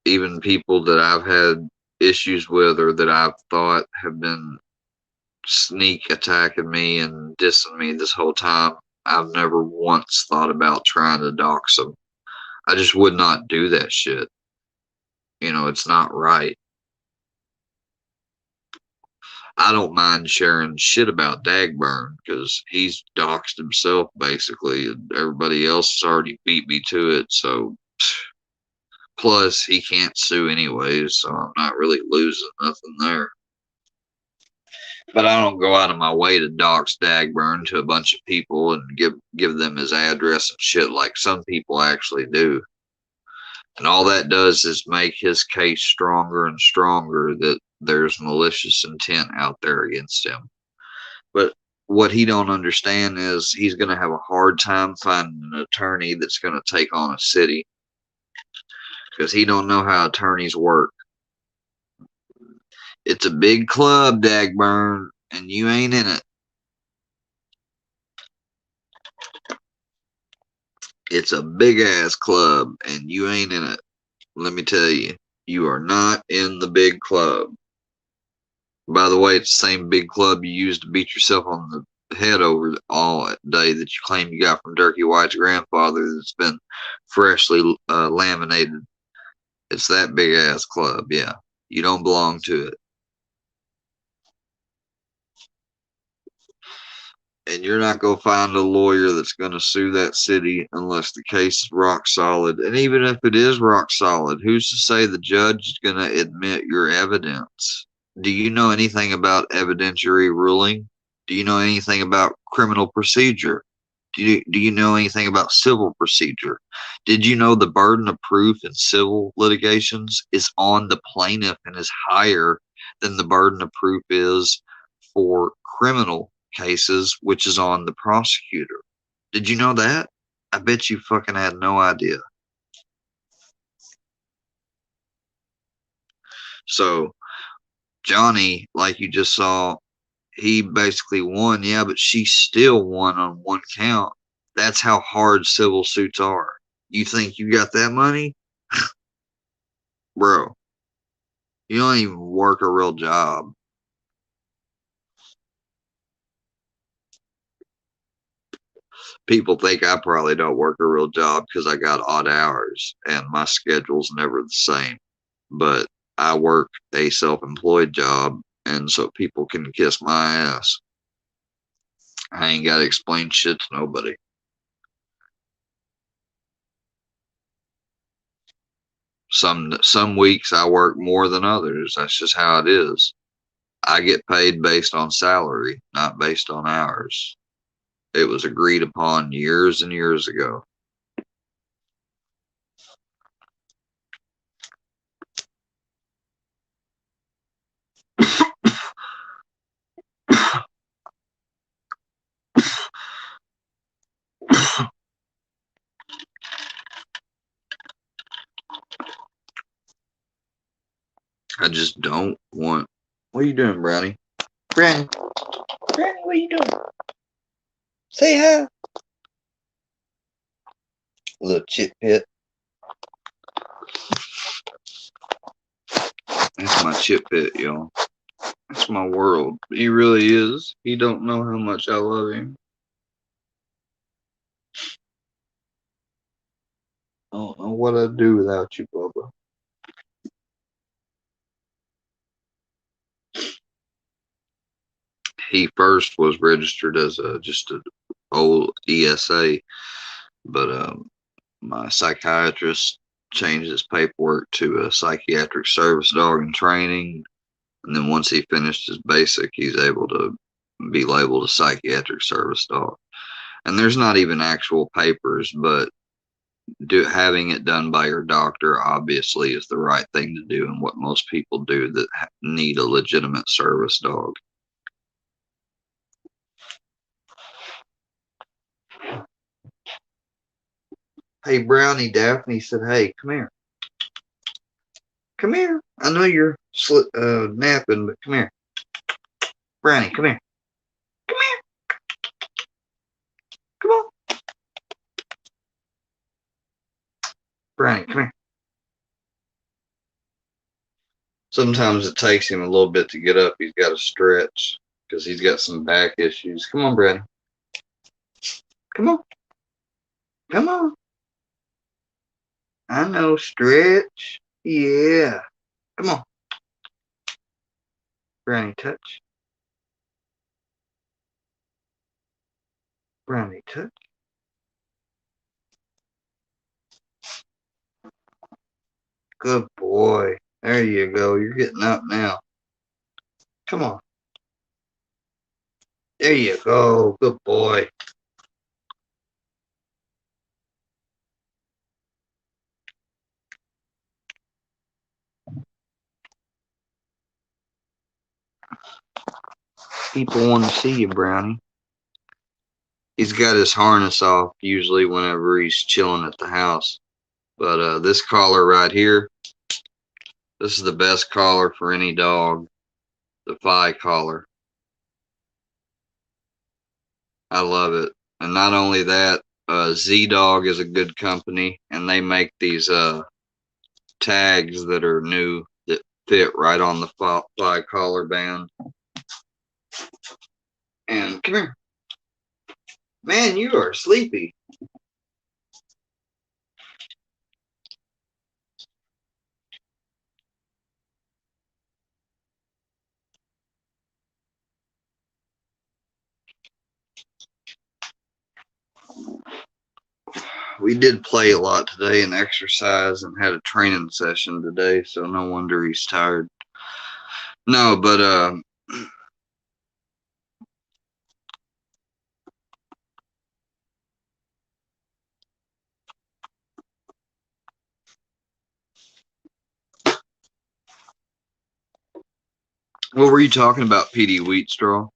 even people that I've had issues with or that I've thought have been sneak attacking me and dissing me this whole time, I've never once thought about trying to dox them. I just would not do that shit. You know, it's not right. I don't mind sharing shit about Dagburn because he's doxed himself basically, and everybody else has already beat me to it. So, plus he can't sue anyways, so I'm not really losing nothing there. But I don't go out of my way to dox Dagburn to a bunch of people and give them his address and shit like some people actually do. And all that does is make his case stronger and stronger that there's malicious intent out there against him. But what he don't understand is he's going to have a hard time finding an attorney that's going to take on a city because he don't know how attorneys work. It's a big club, Dagburn, and you ain't in it. It's a big ass club, and you ain't in it. Let me tell you, you are not in the big club. By the way, it's the same big club you used to beat yourself on the head over all day that you claim you got from Turkey White's grandfather that's been freshly laminated. It's that big ass club, yeah. You don't belong to it. And you're not going to find a lawyer that's going to sue that city unless the case is rock solid. And even if it is rock solid, who's to say the judge is going to admit your evidence? Do you know anything about evidentiary ruling? Do you know anything about criminal procedure? Do you know anything about civil procedure? Did you know the burden of proof in civil litigations is on the plaintiff and is higher than the burden of proof is for criminal cases, which is on the prosecutor? Did you know that? I bet you fucking had no idea. So Johnny, like you just saw, he basically won. Yeah, but she still won on one count. That's how hard civil suits are. You think you got that money? Bro, you don't even work a real job. People think I probably don't work a real job because I got odd hours and my schedule's never the same. But I work a self-employed job, and so people can kiss my ass. I ain't got to explain shit to nobody. Some weeks I work more than others. That's just how it is. I get paid based on salary, not based on hours. It was agreed upon years and years ago. I just don't want. What are you doing, Brownie? Brownie, Brownie, what are you doing? Say hi. Little chip pit. That's my chip pit, y'all. That's my world. He really is. He don't know how much I love him. I don't know what I'd do without you, Bubba. He first was registered as just an old ESA, but my psychiatrist changed his paperwork to a psychiatric service dog in training, and then once he finished his basic, he's able to be labeled a psychiatric service dog. And there's not even actual papers, but having it done by your doctor obviously is the right thing to do, and what most people do that need a legitimate service dog. Hey, Brownie, Daphne said, hey, come here. Come here. I know you're napping, but come here. Brownie, come here. Come here. Come on. Brownie, come here. Sometimes it takes him a little bit to get up. He's got to stretch because he's got some back issues. Come on, Brownie. Come on. Come on. I know, stretch. Yeah. Come on. Brownie, touch. Brownie, touch. Good boy. There you go. You're getting up now. Come on. There you go. Good boy. People want to see you, Brownie. He's got his harness off usually whenever he's chilling at the house. But this collar right here, this is the best collar for any dog. The Phi collar. I love it. And not only that, Z-Dog is a good company, and they make these tags that are new that fit right on the Phi collar band. And come here. Man, you are sleepy. We did play a lot today and exercise and had a training session today, so no wonder he's tired. No, but what were you talking about, PD Wheatstraw?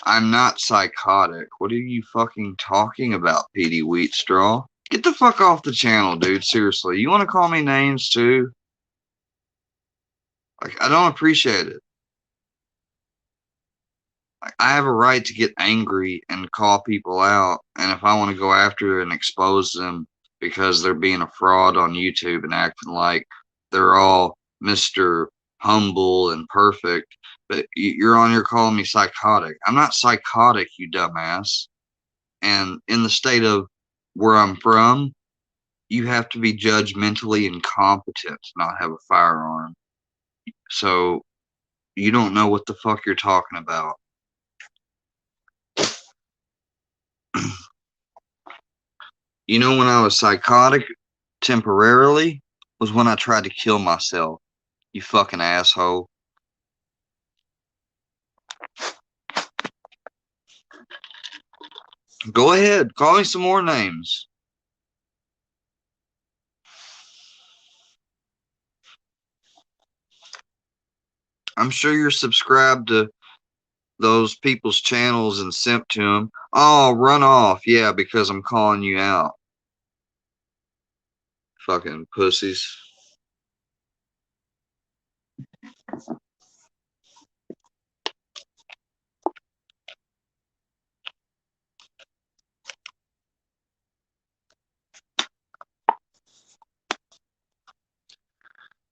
I'm not psychotic. What are you fucking talking about, PD Wheatstraw? Get the fuck off the channel, dude. Seriously. You want to call me names too? Like, I don't appreciate it. Like, I have a right to get angry and call people out. And if I want to go after and expose them because they're being a fraud on YouTube and acting like they're all Mr. Humble and perfect, but you're on here calling me psychotic. I'm not psychotic, you dumbass. And in the state of where I'm from, you have to be judged mentally incompetent to not have a firearm. So you don't know what the fuck you're talking about. You know when I was psychotic temporarily was when I tried to kill myself. You fucking asshole. Go ahead, call me some more names. I'm sure you're subscribed to those people's channels and simp to them. Oh, run off. Yeah, because I'm calling you out. Fucking pussies.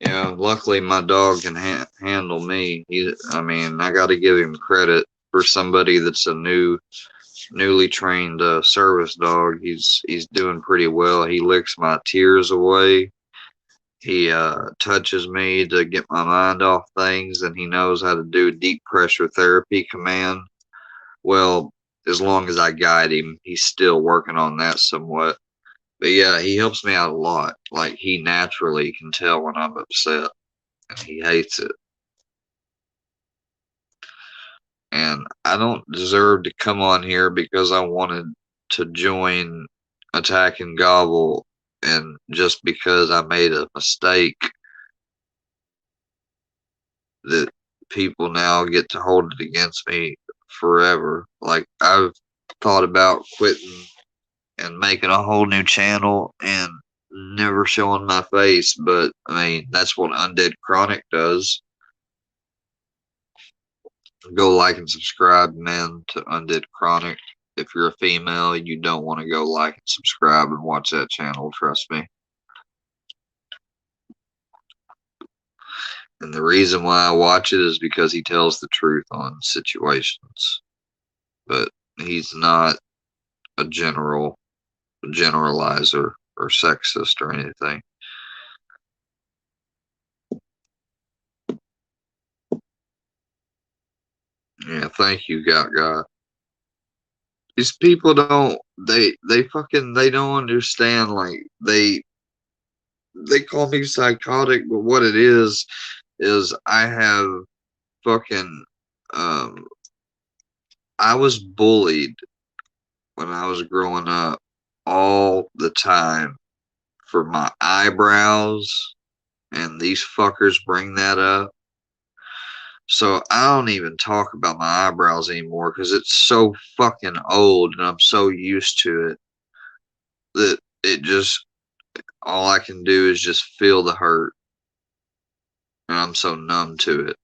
Yeah, luckily my dog can handle me. I mean, I got to give him credit for somebody that's a newly trained service dog. He's doing pretty well. He licks my tears away. He touches me to get my mind off things, and he knows how to do deep pressure therapy command. Well, as long as I guide him, he's still working on that somewhat. But yeah, he helps me out a lot. Like, he naturally can tell when I'm upset, and he hates it. And I don't deserve to come on here because I wanted to join Attack and Gobble, and just because I made a mistake that people now get to hold it against me forever. Like, I've thought about quitting and making a whole new channel and never showing my face, but I mean, that's what Undead Chronic does. Go like and subscribe, man, to Undead Chronic. If you're a female, you don't want to go like and subscribe and watch that channel, trust me. And the reason why I watch it is because he tells the truth on situations. But he's not a generalizer or sexist or anything. Yeah, thank you, God. These people don't they don't understand. Like, they call me psychotic, but what it is I have fucking I was bullied when I was growing up all the time for my eyebrows, and these fuckers bring that up. So I don't even talk about my eyebrows anymore because it's so fucking old and I'm so used to it that it just, all I can do is just feel the hurt. And I'm so numb to it.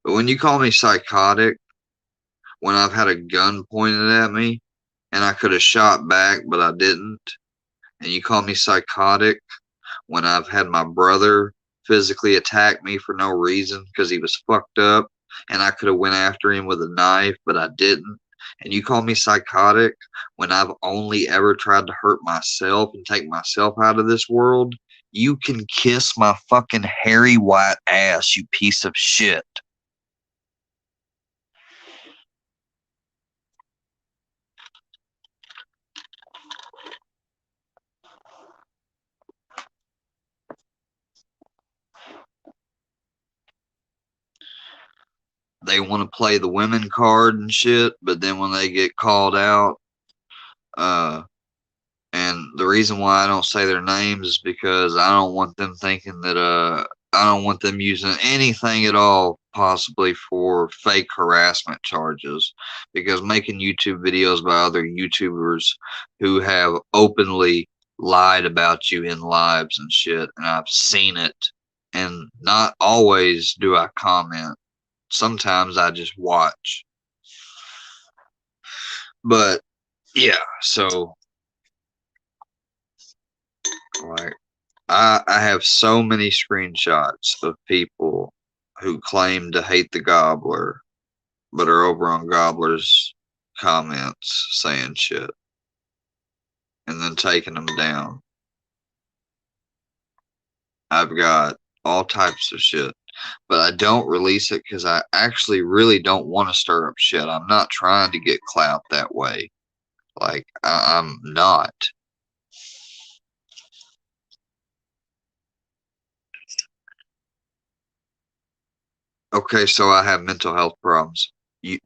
But when you call me psychotic, when I've had a gun pointed at me and I could have shot back, but I didn't, and you call me psychotic when I've had my brother physically attack me for no reason because he was fucked up and I could have went after him with a knife, but I didn't, and you call me psychotic when I've only ever tried to hurt myself and take myself out of this world, you can kiss my fucking hairy white ass, you piece of shit. They want to play the women card and shit, but then when they get called out, and the reason why I don't say their names is because I don't want them thinking that I don't want them using anything at all, possibly for fake harassment charges, because making YouTube videos by other YouTubers who have openly lied about you in lives and shit, and I've seen it, and not always do I comment. Sometimes I just watch. But yeah, so like I have so many screenshots of people who claim to hate the Gobbler, but are over on Gobbler's comments saying shit and then taking them down. I've got all types of shit, but I don't release it because I actually really don't want to stir up shit. I'm not trying to get clout that way. Like, I'm not. Okay, so I have mental health problems.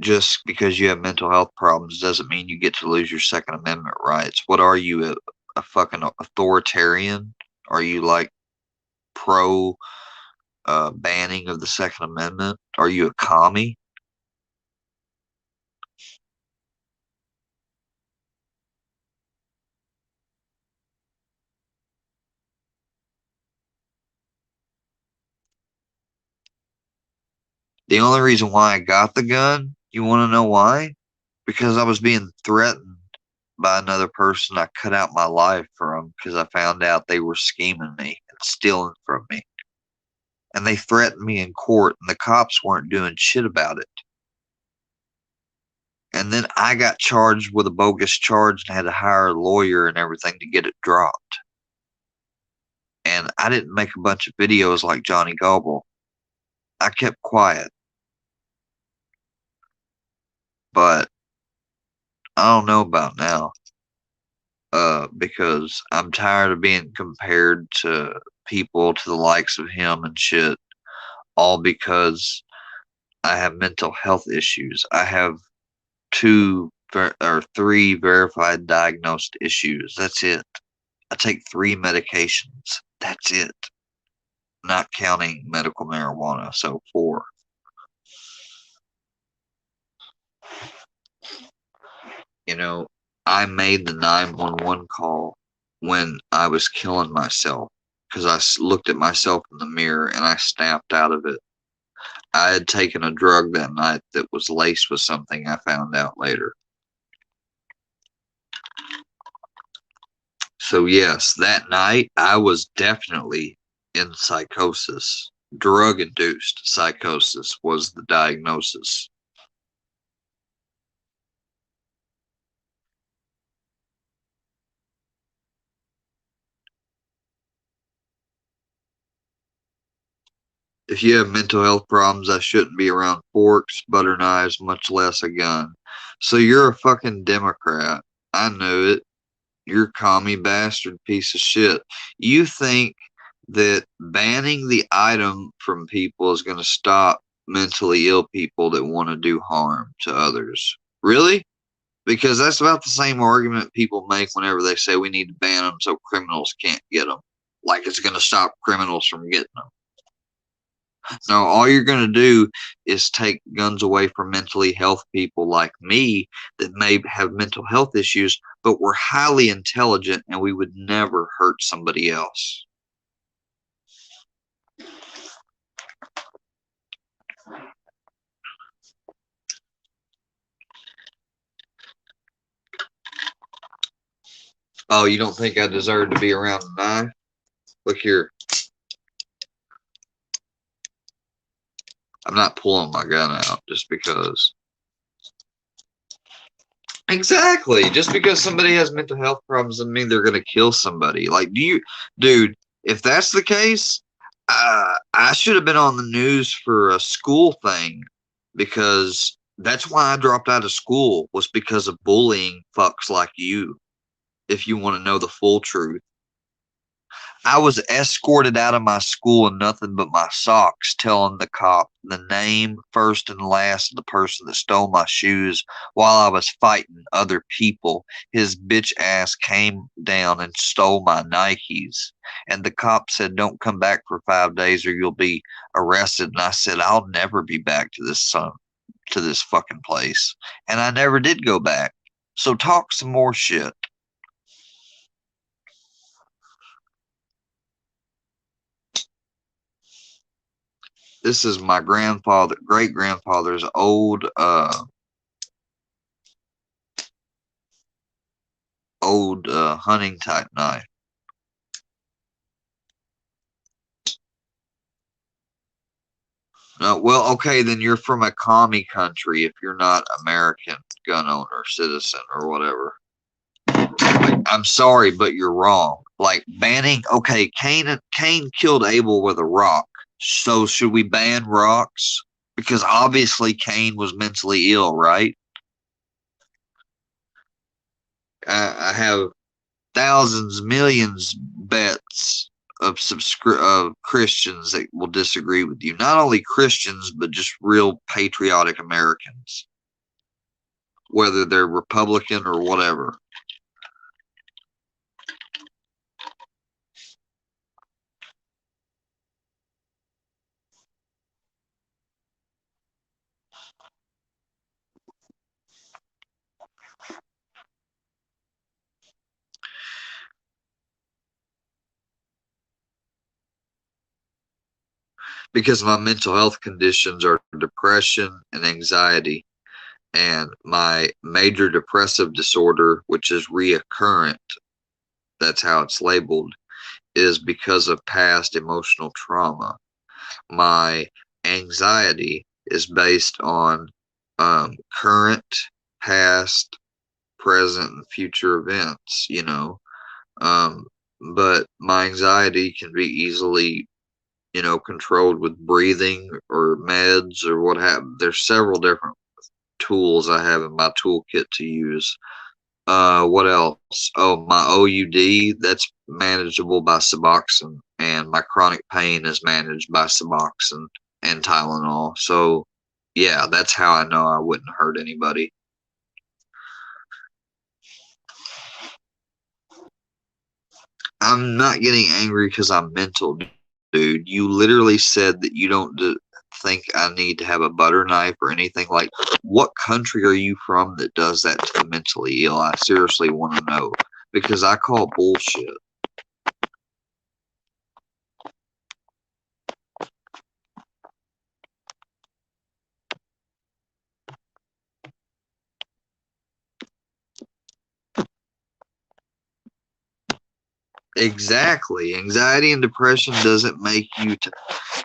Just because you have mental health problems doesn't mean you get to lose your Second Amendment rights. What are you, a fucking authoritarian? Are you like pro banning of the Second Amendment? Are you a commie? The only reason why I got the gun, you want to know why? Because I was being threatened by another person. I cut out my life from because I found out they were scheming me and stealing from me. And they threatened me in court, and the cops weren't doing shit about it. And then I got charged with a bogus charge and had to hire a lawyer and everything to get it dropped. And I didn't make a bunch of videos like Johnny Gobble. I kept quiet. But I don't know about now. Because I'm tired of being compared to people to the likes of him and shit, all because I have mental health issues. I have 3 verified diagnosed issues. That's it. I take 3 medications. That's it. Not counting medical marijuana, so 4. You know, I made the 911 call when I was killing myself because I looked at myself in the mirror and I snapped out of it. I had taken a drug that night that was laced with something I found out later. So, yes, that night I was definitely in psychosis. Drug induced psychosis was the diagnosis. If you have mental health problems, I shouldn't be around forks, butter knives, much less a gun. So you're a fucking Democrat. I knew it. You're a commie bastard piece of shit. You think that banning the item from people is going to stop mentally ill people that want to do harm to others. Really? Because that's about the same argument people make whenever they say we need to ban them so criminals can't get them. Like it's going to stop criminals from getting them. No, all you're going to do is take guns away from mentally health people like me that may have mental health issues, but we're highly intelligent and we would never hurt somebody else. Oh, you don't think I deserve to be around a knife? Look here. I'm not pulling my gun out just because. Exactly. Just because somebody has mental health problems doesn't mean they're going to kill somebody. Like, dude, if that's the case, I should have been on the news for a school thing because that's why I dropped out of school was because of bullying fucks like you. If you want to know the full truth, I was escorted out of my school in nothing but my socks, telling the cop the name, first and last of the person that stole my shoes while I was fighting other people. His bitch ass came down and stole my Nikes. And the cop said, "Don't come back for 5 days or you'll be arrested." And I said, "I'll never be back to this fucking place." And I never did go back. So talk some more shit. This is my great grandfather's old hunting type knife. No, well, okay, then you're from a commie country if you're not American gun owner, citizen, or whatever. Like, I'm sorry, but you're wrong. Like banning, okay, Cain killed Abel with a rock. So should we ban rocks? Because obviously Cain was mentally ill, right? I have thousands, millions bets of Christians that will disagree with you. Not only Christians, but just real patriotic Americans, whether they're Republican or whatever. Because my mental health conditions are depression and anxiety, and my major depressive disorder, which is reoccurrent, that's how it's labeled, is because of past emotional trauma. My anxiety is based on current, past, present, and future events, Um, but my anxiety can be easily, controlled with breathing or meds or what have. There's several different tools I have in my toolkit to use. What else? Oh, my OUD, that's manageable by Suboxone, and my chronic pain is managed by Suboxone and Tylenol. So, yeah, that's how I know I wouldn't hurt anybody. I'm not getting angry because I'm mental, dude. You literally said that you don't think I need to have a butter knife or anything like. What country are you from that does that to the mentally ill? I seriously want to know because I call bullshit. Exactly. Anxiety and depression doesn't make you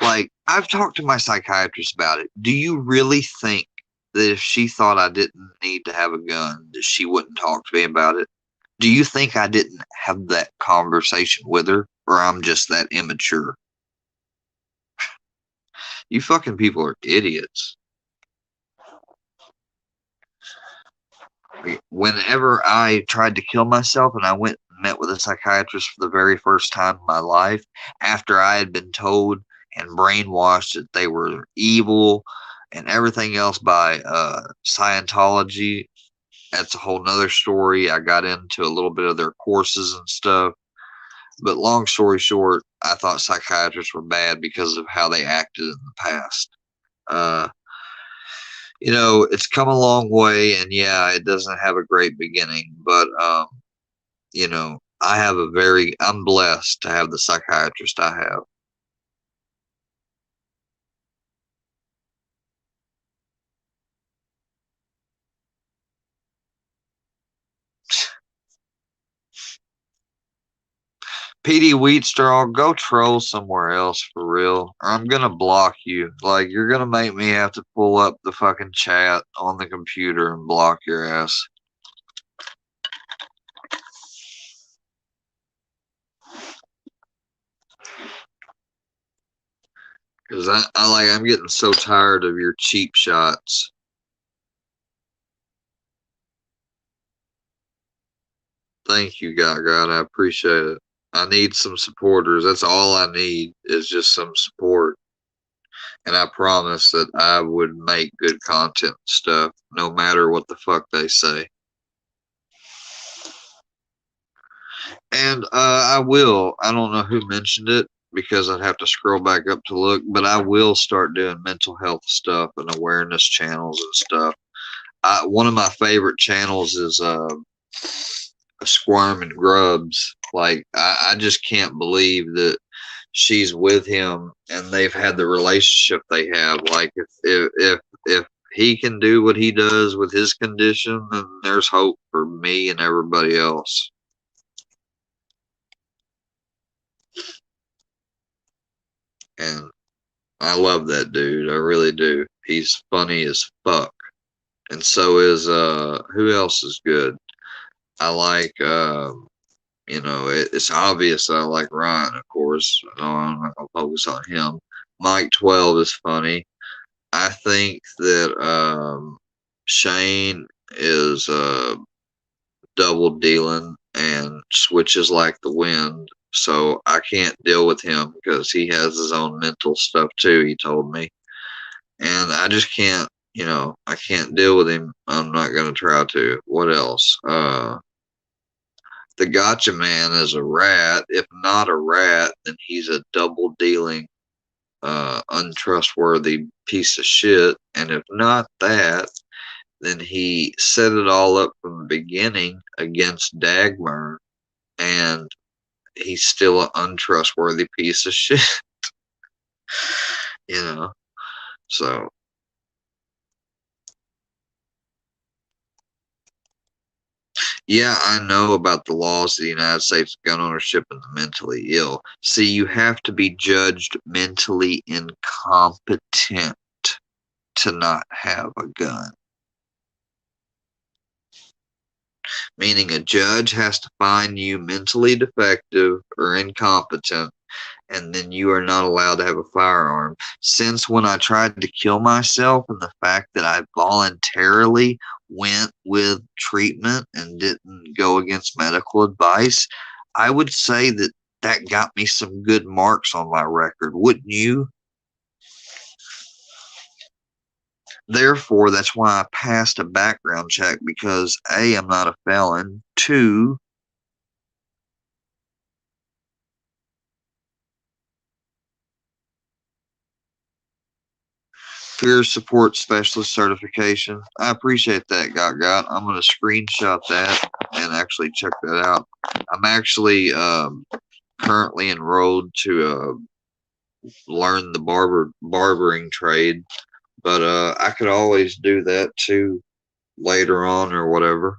like. I've talked to my psychiatrist about it. Do you really think that if she thought I didn't need to have a gun, that she wouldn't talk to me about it? Do you think I didn't have that conversation with her, or I'm just that immature? You fucking people are idiots. Whenever I tried to kill myself and I went and met with a psychiatrist for the very first time in my life, after I had been told and brainwashed that they were evil and everything else by Scientology, that's a whole nother story. I got into a little bit of their courses and stuff. But long story short, I thought psychiatrists were bad because of how they acted in the past. Uh, it's come a long way, and yeah, it doesn't have a great beginning, but I'm blessed to have the psychiatrist I have. PD Wheatstraw, go troll somewhere else for real, or I'm gonna block you. Like, you're gonna make me have to pull up the fucking chat on the computer and block your ass. Because I'm getting so tired of your cheap shots. Thank you, God. I appreciate it. I need some supporters. That's all I need is just some support. And I promise that I would make good content and stuff, no matter what the fuck they say. And I will. I don't know who mentioned it because I'd have to scroll back up to look, but I will start doing mental health stuff and awareness channels and stuff. One of my favorite channels is Squirm and Grubs. Like I just can't believe that she's with him and they've had the relationship they have. Like if he can do what he does with his condition, then there's hope for me and everybody else. And I love that dude. I really do. He's funny as fuck. And so is who else is good? I like it's obvious I like Ryan, of course. No, I'm not gonna focus on him. Mike 12 is funny. I think that Shane is double dealing and switches like the wind. So I can't deal with him because he has his own mental stuff too, he told me. And I just can't, I can't deal with him. I'm not gonna try to. What else? The Gotcha Man is a rat. If not a rat, then he's a double dealing, untrustworthy piece of shit. And if not that, then he set it all up from the beginning against Dagmar, and he's still an untrustworthy piece of shit. So yeah, I know about the laws of the United States gun ownership and the mentally ill. See, you have to be judged mentally incompetent to not have a gun. Meaning a judge has to find you mentally defective or incompetent, and then you are not allowed to have a firearm. Since when I tried to kill myself and the fact that I voluntarily went with treatment and didn't go against medical advice, I would say that that got me some good marks on my record, wouldn't you? Therefore, that's why I passed a background check because A, I'm not a felon. 2, peer support specialist certification. I appreciate that, Got. I'm going to screenshot that and actually check that out. I'm actually currently enrolled to learn the barbering trade, but I could always do that too later on or whatever.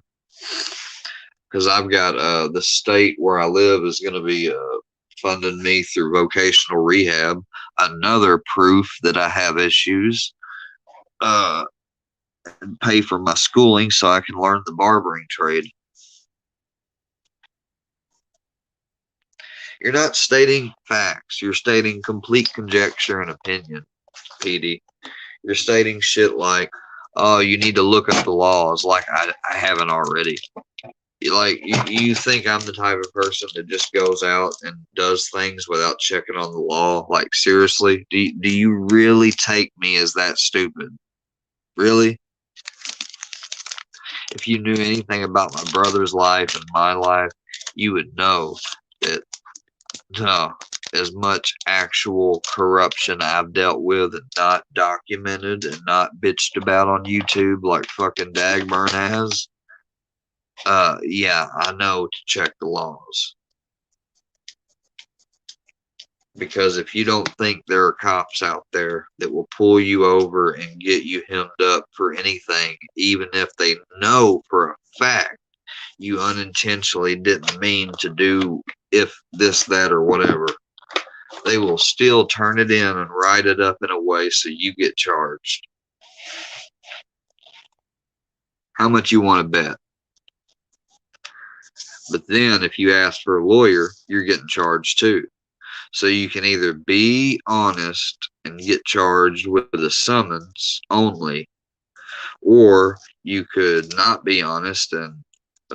Because I've got the state where I live is going to be funding me through vocational rehab. Another proof that I have issues. And pay for my schooling so I can learn the barbering trade. You're not stating facts. You're stating complete conjecture and opinion, PD. You're stating shit like, oh, you need to look up the laws, like I haven't already. Like, you think I'm the type of person that just goes out and does things without checking on the law? Like, seriously? Do you really take me as that stupid? Really? If you knew anything about my brother's life and my life, you would know that as much actual corruption I've dealt with and not documented and not bitched about on YouTube like fucking Dagburn has. Yeah, I know to check the laws. Because if you don't think there are cops out there that will pull you over and get you hemmed up for anything, even if they know for a fact you unintentionally didn't mean to do if this, that, or whatever, they will still turn it in and write it up in a way so you get charged. How much you want to bet? But then if you ask for a lawyer, you're getting charged too. So you can either be honest and get charged with a summons only, or you could not be honest and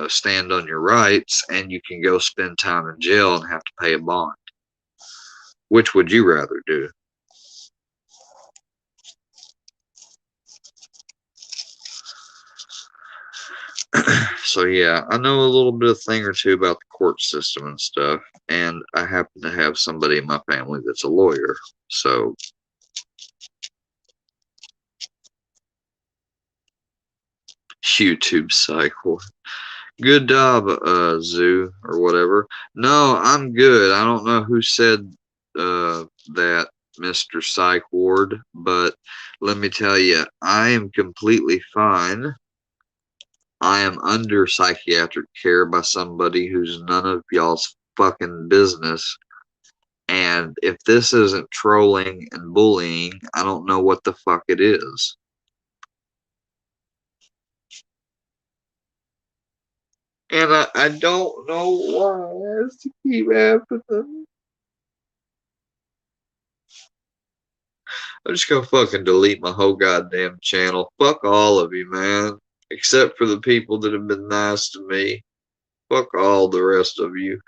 stand on your rights, and you can go spend time in jail and have to pay a bond. Which would you rather do? So yeah, I know a little bit of thing or two about the court system and stuff, and I happen to have somebody in my family that's a lawyer. So YouTube cycle. Good job, Zoo or whatever. No, I'm good. I don't know who said that, Mr. Psych Ward, but let me tell you, I am completely fine. I am under psychiatric care by somebody who's none of y'all's fucking business. And if this isn't trolling and bullying, I don't know what the fuck it is. And I don't know why it has to keep happening. I'm just gonna fucking delete my whole goddamn channel. Fuck all of you, man. Except for the people that have been nice to me. Fuck all the rest of you.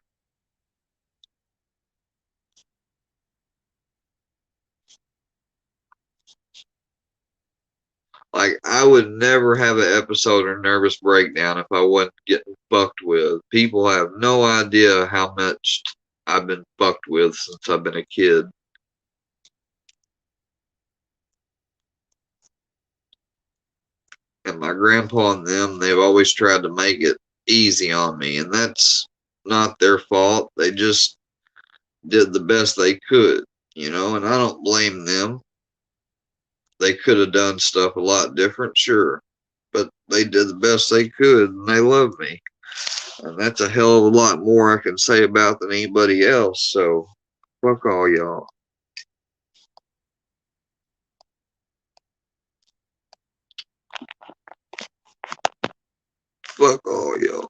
Like, I would never have an episode or nervous breakdown if I wasn't getting fucked with. People have no idea how much I've been fucked with since I've been a kid. And my grandpa and them, they've always tried to make it easy on me. And that's not their fault. They just did the best they could, and I don't blame them. They could have done stuff a lot different, sure. But they did the best they could, and they love me. And that's a hell of a lot more I can say about than anybody else. So, fuck all y'all. Fuck all y'all.